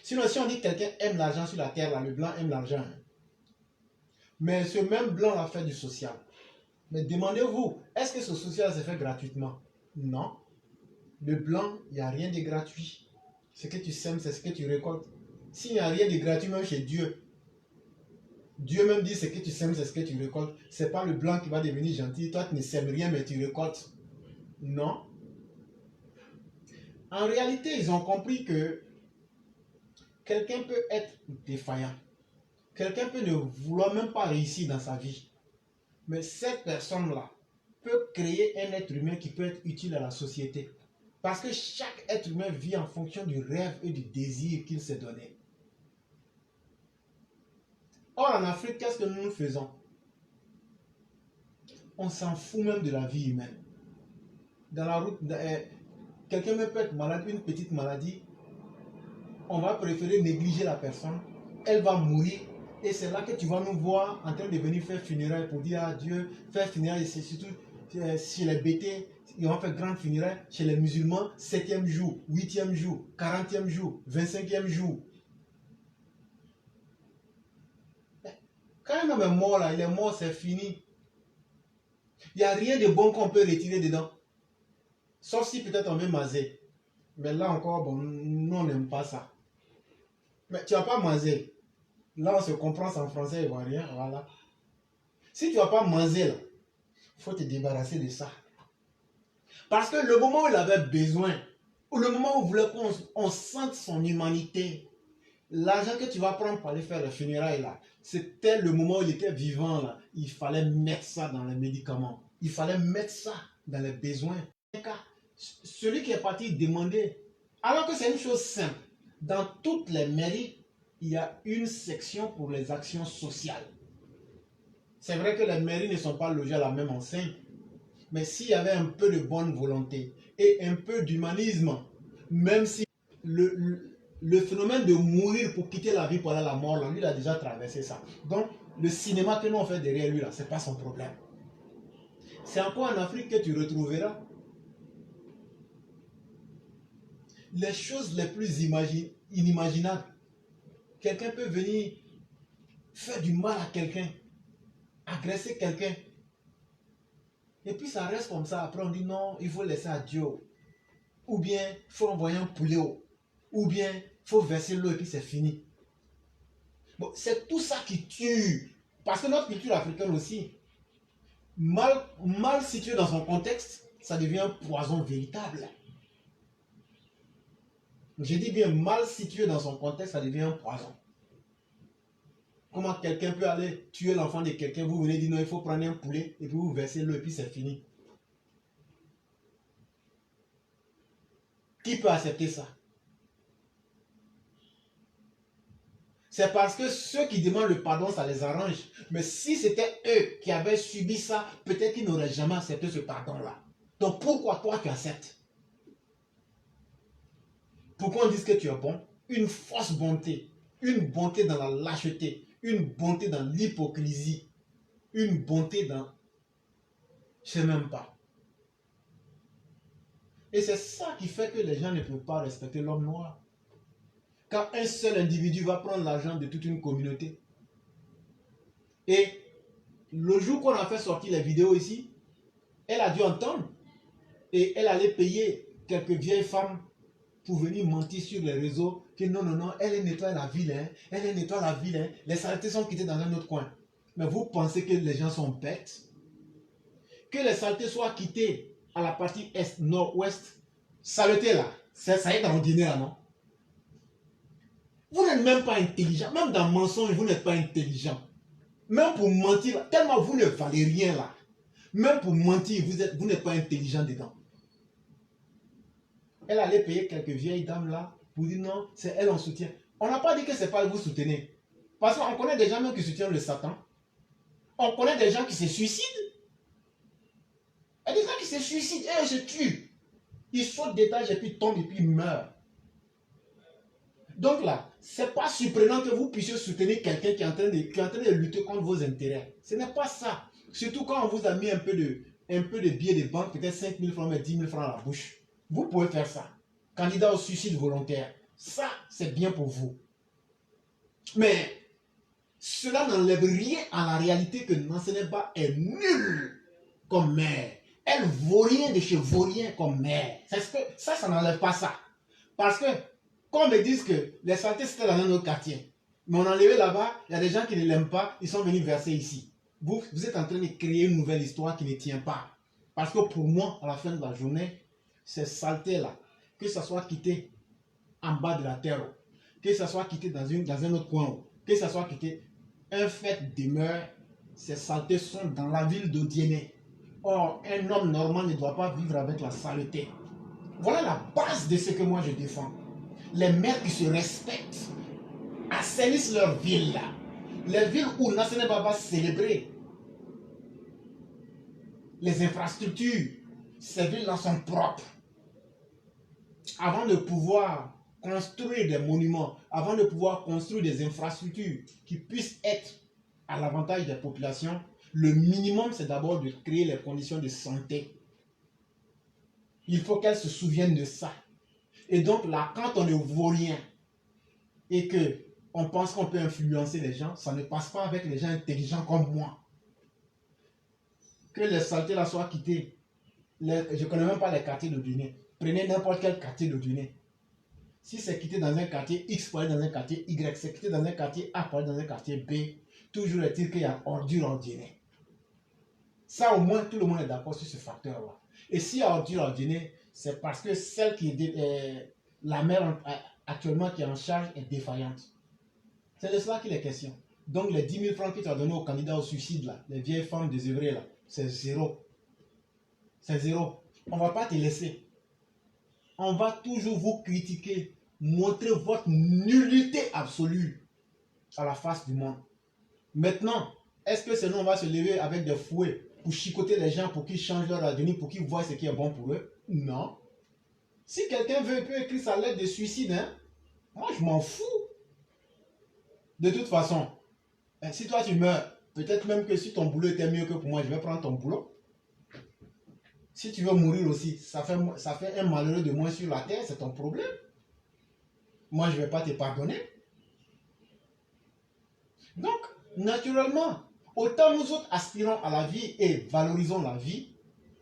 A: Sinon, si on dit que quelqu'un aime l'argent sur la terre, là, le blanc aime l'argent. Hein. Mais ce même blanc a fait du social. Mais demandez-vous, est-ce que ce social se fait gratuitement? Non. Le blanc, il n'y a rien de gratuit. Ce que tu sèmes, c'est ce que tu récoltes. S'il n'y a rien de gratuit, même chez Dieu, Dieu même dit ce que tu sèmes, c'est ce que tu récoltes. Ce n'est pas le blanc qui va devenir gentil. Toi, tu ne sèmes rien, mais tu récoltes. Non. En réalité, ils ont compris que quelqu'un peut être défaillant. Quelqu'un peut ne vouloir même pas réussir dans sa vie. Mais cette personne-là peut créer un être humain qui peut être utile à la société. Parce que chaque être humain vit en fonction du rêve et du désir qu'il s'est donné. Or, en Afrique, qu'est-ce que nous faisons? On s'en fout même de la vie humaine. Dans la route, quelqu'un peut être malade, une petite maladie. On va préférer négliger la personne. Elle va mourir. Et c'est là que tu vas nous voir en train de venir faire funérailles pour dire à Dieu, faire funérailles, c'est surtout chez les bêtés, ils vont faire grande funérailles. Chez les musulmans, 7e jour, 8e jour, 40e jour, 25e jour. Quand un homme est mort là, il est mort, c'est fini. Il n'y a rien de bon qu'on peut retirer dedans. Sauf si peut-être on veut maser. Mais là encore, bon, nous on n'aime pas ça. Mais tu n'as pas masé. Là, on se comprend en français ivoirien, voilà. Si tu n'as pas mangé, là, il faut te débarrasser de ça. Parce que le moment où il avait besoin, ou le moment où il voulait qu'on sente son humanité, l'argent que tu vas prendre pour aller faire le funérailles, là, c'était le moment où il était vivant, là. Il fallait mettre ça dans les médicaments. Il fallait mettre ça dans les besoins. Celui qui est parti demander, alors que c'est une chose simple, dans toutes les mairies, il y a une section pour les actions sociales. C'est vrai que les mairies ne sont pas logées à la même enseigne, mais s'il y avait un peu de bonne volonté et un peu d'humanisme, même si le phénomène de mourir pour quitter la vie pour aller à la mort, là, lui, il a déjà traversé ça. Donc, le cinéma que nous on fait derrière lui, là, ce n'est pas son problème. C'est encore en Afrique que tu retrouveras les choses les plus inimaginables. Quelqu'un peut venir faire du mal à quelqu'un, agresser quelqu'un. Et puis ça reste comme ça. Après on dit non, il faut laisser à Dieu. Ou bien il faut envoyer un poulet. Ou bien il faut verser l'eau et puis c'est fini. Bon, c'est tout ça qui tue.
C: Parce que notre culture africaine aussi, mal située dans son contexte, ça devient un poison véritable. Je dis bien mal situé dans son contexte, ça devient un poison. Comment quelqu'un peut aller tuer l'enfant de quelqu'un, vous venez dire non, il faut prendre un poulet, et puis vous versez l'eau, et puis c'est fini. Qui peut accepter ça? C'est parce que ceux qui demandent le pardon, ça les arrange. Mais si c'était eux qui avaient subi ça, peut-être qu'ils n'auraient jamais accepté ce pardon-là. Donc pourquoi toi tu acceptes? Pourquoi on dit que tu es bon? Une fausse bonté. Une bonté dans la lâcheté. Une bonté dans l'hypocrisie. Une bonté dans... Je ne sais même pas. Et c'est ça qui fait que les gens ne peuvent pas respecter l'homme noir. Quand un seul individu va prendre l'argent de toute une communauté. Et le jour qu'on a fait sortir les vidéos ici, elle a dû entendre. Et elle allait payer quelques vieilles femmes pour venir mentir sur les réseaux que non, elle nettoie la ville, hein, elle nettoie la ville, hein, les saletés sont quittées dans un autre coin. Mais vous pensez que les gens sont bêtes? Que les saletés soient quittées à la partie est, nord-ouest, saleté là, ça y est dans l'ordinaire, non? Vous n'êtes même pas intelligent, même dans le mensonge, vous n'êtes pas intelligent. Même pour mentir, tellement vous ne valez rien là. Même pour mentir, vous n'êtes pas intelligent dedans. Elle allait payer quelques vieilles dames là pour dire non, c'est elle en soutien. On n'a pas dit que c'est pas vous soutenez. Parce qu'on connaît des gens même qui soutiennent le Satan. On connaît des gens qui se suicident. Il y a des gens qui se suicident et se tuent. Ils sautent d'étage et puis tombent et puis meurent. Donc là, c'est pas surprenant que vous puissiez soutenir quelqu'un qui est en train de lutter contre vos intérêts. Ce n'est pas ça. Surtout quand on vous a mis un peu de billets de banque, peut-être 5 000 francs, mais 10 000 francs à la bouche. Vous pouvez faire ça. Candidat au suicide volontaire. Ça, c'est bien pour vous. Mais cela n'enlève rien à la réalité que Nanseneba est nulle comme mère. Elle vaut rien de chez vaurien comme mère. Ça n'enlève pas ça. Parce que, quand on me dit que les saletés c'était dans un autre quartier, mais on a enlevé là-bas, il y a des gens qui ne l'aiment pas, ils sont venus verser ici. Vous êtes en train de créer une nouvelle histoire qui ne tient pas. Parce que pour moi, à la fin de la journée, ces saletés-là, que ça soit quitté en bas de la terre, que ça soit quitté dans un autre coin, que ça soit quitté, un fait demeure, ces saletés sont dans la ville d'Odiéné. Or, un homme normal ne doit pas vivre avec la saleté. Voilà la base de ce que moi je défends. Les maires qui se respectent assainissent leur ville là. Les villes où Nanseneba va célébrer les infrastructures, ces villes-là sont propres. Avant de pouvoir construire des monuments, avant de pouvoir construire des infrastructures qui puissent être à l'avantage des populations, le minimum c'est d'abord de créer les conditions de santé. Il faut qu'elles se souviennent de ça. Et donc là, quand on ne vaut rien et qu'on pense qu'on peut influencer les gens, ça ne passe pas avec les gens intelligents comme moi. Que les saletés là soient quittées. Je ne connais même pas les quartiers de Guinée. Prenez n'importe quel quartier de Guinée. Si c'est quitté dans un quartier X pour aller dans un quartier Y, c'est quitté dans un quartier A pour aller dans un quartier B, toujours est-il qu'il y a ordure en Guinée. Ça au moins, tout le monde est d'accord sur ce facteur-là. Et s'il y a ordure en Guinée, c'est parce que celle qui est la mère actuellement qui est en charge est défaillante. C'est de cela qu'il est question. Donc les 10 000 francs que tu as donné aux candidats au suicide, là, les vieilles femmes désœuvrées, là, c'est zéro. C'est zéro. On ne va pas te laisser. On va toujours vous critiquer, montrer votre nullité absolue à la face du monde. Maintenant, est-ce que sinon on va se lever avec des fouets pour chicoter les gens pour qu'ils changent leur avenir, pour qu'ils voient ce qui est bon pour eux? Non. Si quelqu'un veut, il peut écrire sa lettre de suicide. Hein? Moi, je m'en fous. De toute façon, si toi tu meurs, peut-être même que si ton boulot était mieux que pour moi, je vais prendre ton boulot. Si tu veux mourir aussi, ça fait un malheureux de moins sur la terre, c'est ton problème. Moi, je ne vais pas te pardonner. Donc, naturellement, autant nous autres aspirons à la vie et valorisons la vie,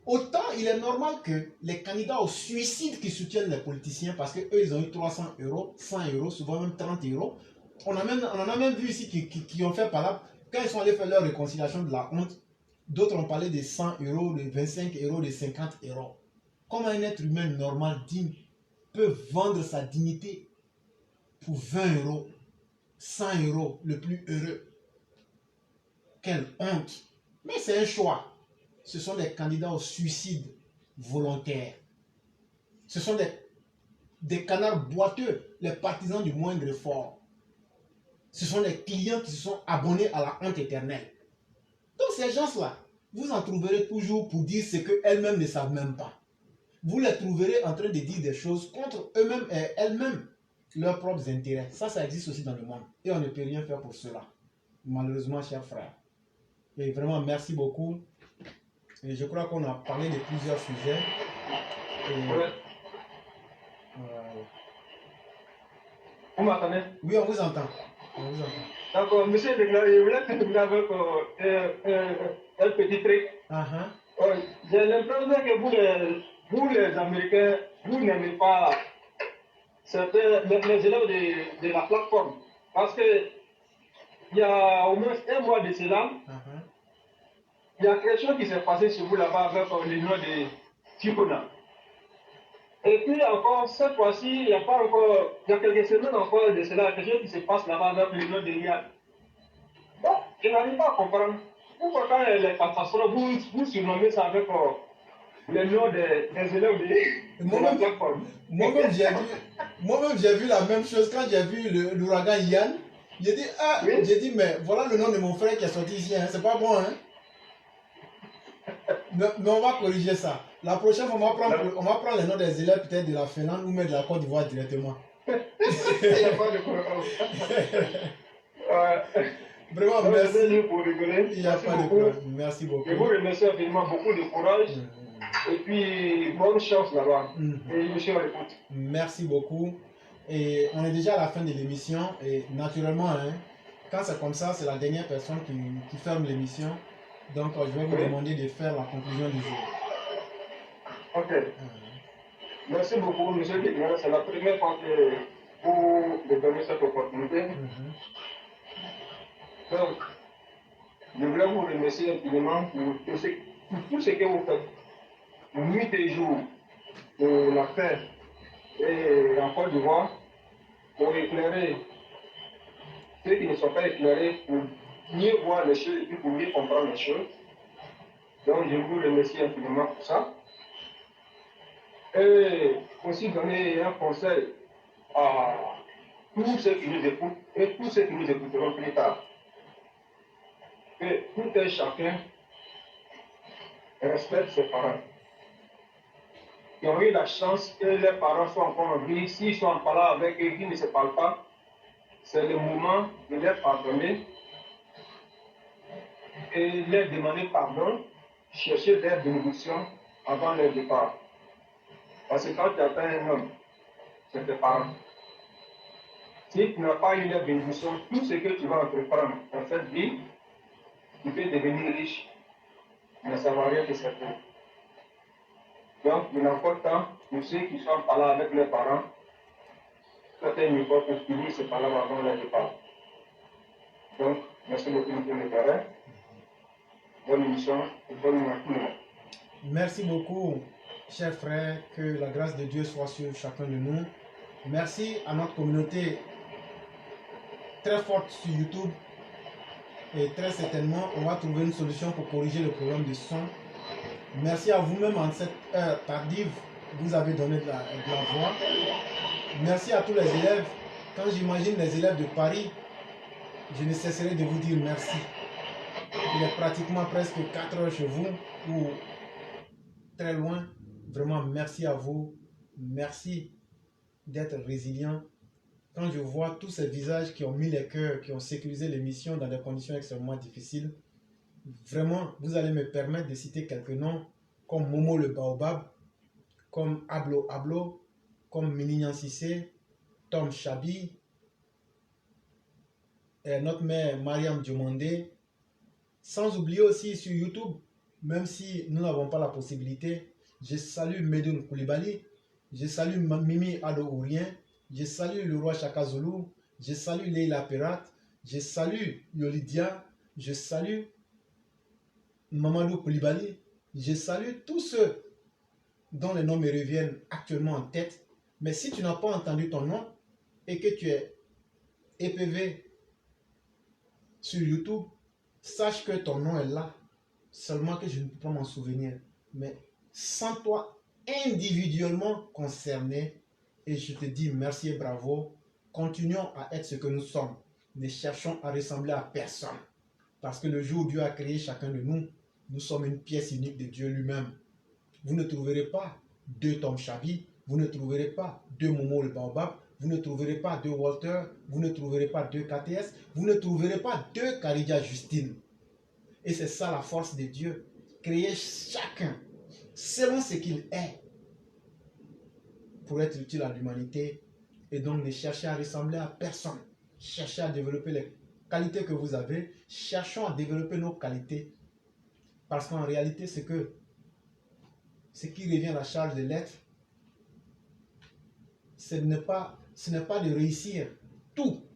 C: autant il est normal que les candidats au suicide qui soutiennent les politiciens, parce qu'eux, ils ont eu 300 €, 100 €, souvent même 30 €. On en a même vu ici qui ont fait par là quand ils sont allés faire leur réconciliation de la honte, d'autres ont parlé de 100 euros, de 25 euros, de 50 euros. Comment un être humain normal, digne, peut vendre sa dignité pour 20 euros, 100 euros, le plus heureux? Quelle honte! Mais c'est un choix. Ce sont des candidats au suicide volontaire. Ce sont des canards boiteux, les partisans du moindre effort. Ce sont des clients qui se sont abonnés à la honte éternelle. Donc ces gens-là, vous en trouverez toujours pour dire ce qu'elles-mêmes ne savent même pas. Vous les trouverez en train de dire des choses contre eux-mêmes et elles-mêmes, leurs propres intérêts. Ça existe aussi dans le monde. Et on ne peut rien faire pour cela. Malheureusement, chers frères. Et vraiment, merci beaucoup. Et je crois qu'on a parlé de plusieurs sujets.
E: Vous m'entendez?
C: Oui, on vous entend. On vous entend.
E: D'accord, monsieur Degla, je voulais terminer avec un petit truc. J'ai l'impression que vous les Américains, vous n'aimez pas les élèves de la plateforme. Parce que il y a au moins un mois de cela, il y a quelque chose qui s'est passé chez vous là-bas avec le nom de Ticona. Et puis encore, cette fois-ci, il y a quelques semaines encore de cela, quelque chose qui se passe là-bas avec le nom de Yann. Bon, je n'arrive pas à comprendre. Pourquoi quand les catastrophes, vous surnommez ça avec le nom des élèves de la plateforme?
C: Moi-même, j'ai vu la même chose quand j'ai vu l'ouragan Yann. J'ai dit, oui. J'ai dit, mais voilà le nom de mon frère qui est sorti ici, hein. C'est pas bon, hein? mais on va corriger ça. La prochaine fois, on va prendre les noms des élèves peut-être de la Finlande ou même de la Côte d'Ivoire directement.
E: Il n'y a pas de problème.
C: Vraiment, merci.
E: Pour rigoler.
C: Il n'y a pas de problème. Merci beaucoup.
E: Je vous remercie infiniment, beaucoup de courage. Et puis, bonne chance là-bas. Et je suis à l'écoute.
C: Merci beaucoup. Et on est déjà à la fin de l'émission. Et naturellement, hein, quand c'est comme ça, c'est la dernière personne qui ferme l'émission. Donc, je vais vous demander de faire la conclusion du jour.
E: Ok. Merci beaucoup, monsieur Guéguin. C'est la première fois que vous me donnez cette opportunité. Donc, je voulais vous remercier infiniment pour tout ce que vous faites. Nuit et jour pour la paix et en Côte d'Ivoire, pour éclairer ceux qui ne sont pas éclairés, pour mieux voir les choses et puis pour mieux comprendre les choses. Donc, je vous remercie infiniment pour ça. Et aussi donner un conseil à tous ceux qui nous écoutent et tous ceux qui nous écouteront plus tard. Que tout un chacun respecte ses parents. Qui ont eu la chance que les parents soient encore en vie, s'ils sont en parlant avec eux qui ne se parlent pas, c'est le moment de les pardonner et leur demander pardon, chercher leur bénédiction avant leur départ. Parce que quand tu appelles un homme, c'est tes parents. Si tu n'as pas eu leur bénédiction, tout ce que tu vas entreprendre dans cette vie, tu peux devenir riche, mais ça ne va rien te servir. Donc, il n'a pas de temps pour ceux qui sont pas là avec leurs parents, quand ils ne peuvent pas finir ces paroles avant leur départ. Donc, merci beaucoup de mes parents. Bonne émission et bonne nuit à tout le monde.
C: Merci beaucoup, chers frères, que la grâce de Dieu soit sur chacun de nous. Merci à notre communauté très forte sur YouTube. Et très certainement, on va trouver une solution pour corriger le problème de son. Merci à vous-même en cette heure tardive. Vous avez donné de la voix. Merci à tous les élèves. Quand j'imagine les élèves de Paris, je ne cesserai de vous dire merci. Il est pratiquement presque 4 heures chez vous ou très loin. Vraiment, merci à vous. Merci d'être résilient. Quand je vois tous ces visages qui ont mis les cœurs, qui ont sécurisé l'émission dans des conditions extrêmement difficiles, vraiment, vous allez me permettre de citer quelques noms comme Momo le Baobab, comme Ablo Ablo, comme Minignan Sissé, Tom Chabi, et notre mère Mariam Diomandé, sans oublier aussi sur YouTube, même si nous n'avons pas la possibilité, je salue Medoun Koulibaly, je salue Mimi Ado-Ourien, je salue le roi Chaka Zulu, je salue Leila Perat, je salue Yolidia, Je salue Mamadou Koulibaly. Je salue tous ceux dont les noms me reviennent actuellement en tête. Mais si tu n'as pas entendu ton nom et que tu es EPV sur YouTube, sache que ton nom est là. Seulement que je ne peux pas m'en souvenir. Mais sens-toi individuellement concerné. Et je te dis merci et bravo. Continuons à être ce que nous sommes. Ne cherchons à ressembler à personne. Parce que le jour où Dieu a créé chacun de nous, nous sommes une pièce unique de Dieu lui-même. Vous ne trouverez pas deux Tom Chabi, vous ne trouverez pas deux Momo le Baobab, vous ne trouverez pas deux Walter, vous ne trouverez pas deux KTS, vous ne trouverez pas deux Karidia Justine. Et c'est ça la force de Dieu. Créer chacun selon ce qu'il est pour être utile à l'humanité. Et donc ne cherchez à ressembler à personne. Cherchez à développer les qualités que vous avez. Cherchons à développer nos qualités. Parce qu'en réalité, c'est que ce qui revient à la charge de l'être, ce n'est pas de réussir tout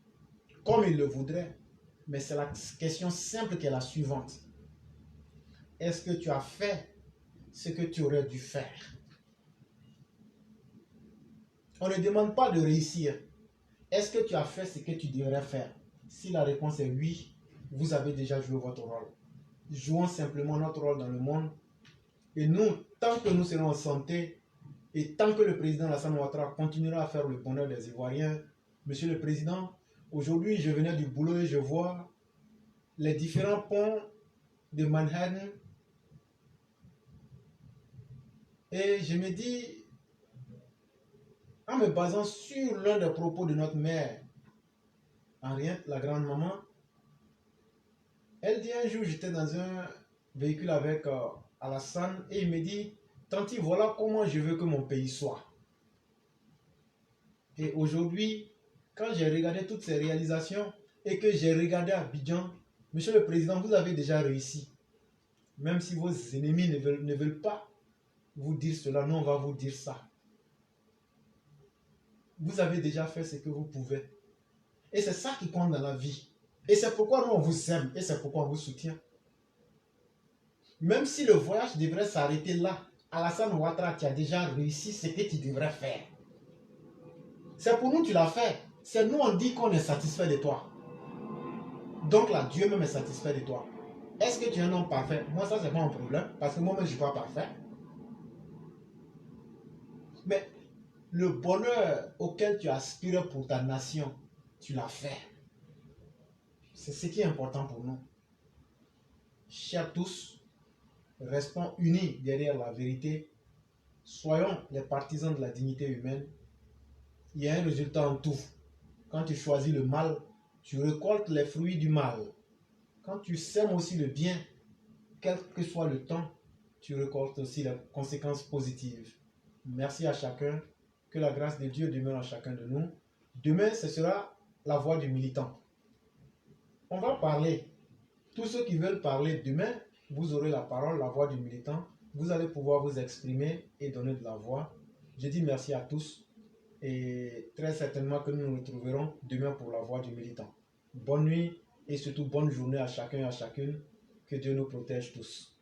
C: comme il le voudrait, mais c'est la question simple qui est la suivante. Est-ce que tu as fait ce que tu aurais dû faire? On ne demande pas de réussir. Est-ce que tu as fait ce que tu devrais faire? Si la réponse est oui, vous avez déjà joué votre rôle. Jouons simplement notre rôle dans le monde. Et nous, tant que nous serons en santé, et tant que le président Alassane Ouattara continuera à faire le bonheur des Ivoiriens, Monsieur le Président, aujourd'hui je venais du boulot et je vois les différents ponts de Manhattan. Et je me dis, en me basant sur l'un des propos de notre mère, Henriette, la grande maman, elle dit un jour, j'étais dans un véhicule avec Alassane et il me dit, Tanti, voilà comment je veux que mon pays soit. Et aujourd'hui, quand j'ai regardé toutes ces réalisations et que j'ai regardé Abidjan, Monsieur le Président, vous avez déjà réussi. Même si vos ennemis ne veulent pas vous dire cela, nous on va vous dire ça. Vous avez déjà fait ce que vous pouvez. Et c'est ça qui compte dans la vie. Et c'est pourquoi nous on vous aime et c'est pourquoi on vous soutient. Même si le voyage devrait s'arrêter là, Alassane Ouattara, tu as déjà réussi ce que tu devrais faire. C'est pour nous que tu l'as fait. C'est nous on dit qu'on est satisfait de toi. Donc là, Dieu même est satisfait de toi. Est-ce que tu es un homme parfait? Moi, ça, c'est pas un problème. Parce que moi-même, je ne suis pas parfait. Mais le bonheur auquel tu aspires pour ta nation, tu l'as fait. C'est ce qui est important pour nous. Chers tous, restons unis derrière la vérité. Soyons les partisans de la dignité humaine. Il y a un résultat en tout. Quand tu choisis le mal, tu récoltes les fruits du mal. Quand tu sèmes aussi le bien, quel que soit le temps, tu récoltes aussi les conséquences positives. Merci à chacun. Que la grâce de Dieu demeure en chacun de nous. Demain, ce sera la voix du militant. On va parler. Tous ceux qui veulent parler demain, vous aurez la parole, la voix du militant. Vous allez pouvoir vous exprimer et donner de la voix. Je dis merci à tous et très certainement que nous nous retrouverons demain pour la voix du militant. Bonne nuit et surtout bonne journée à chacun et à chacune. Que Dieu nous protège tous.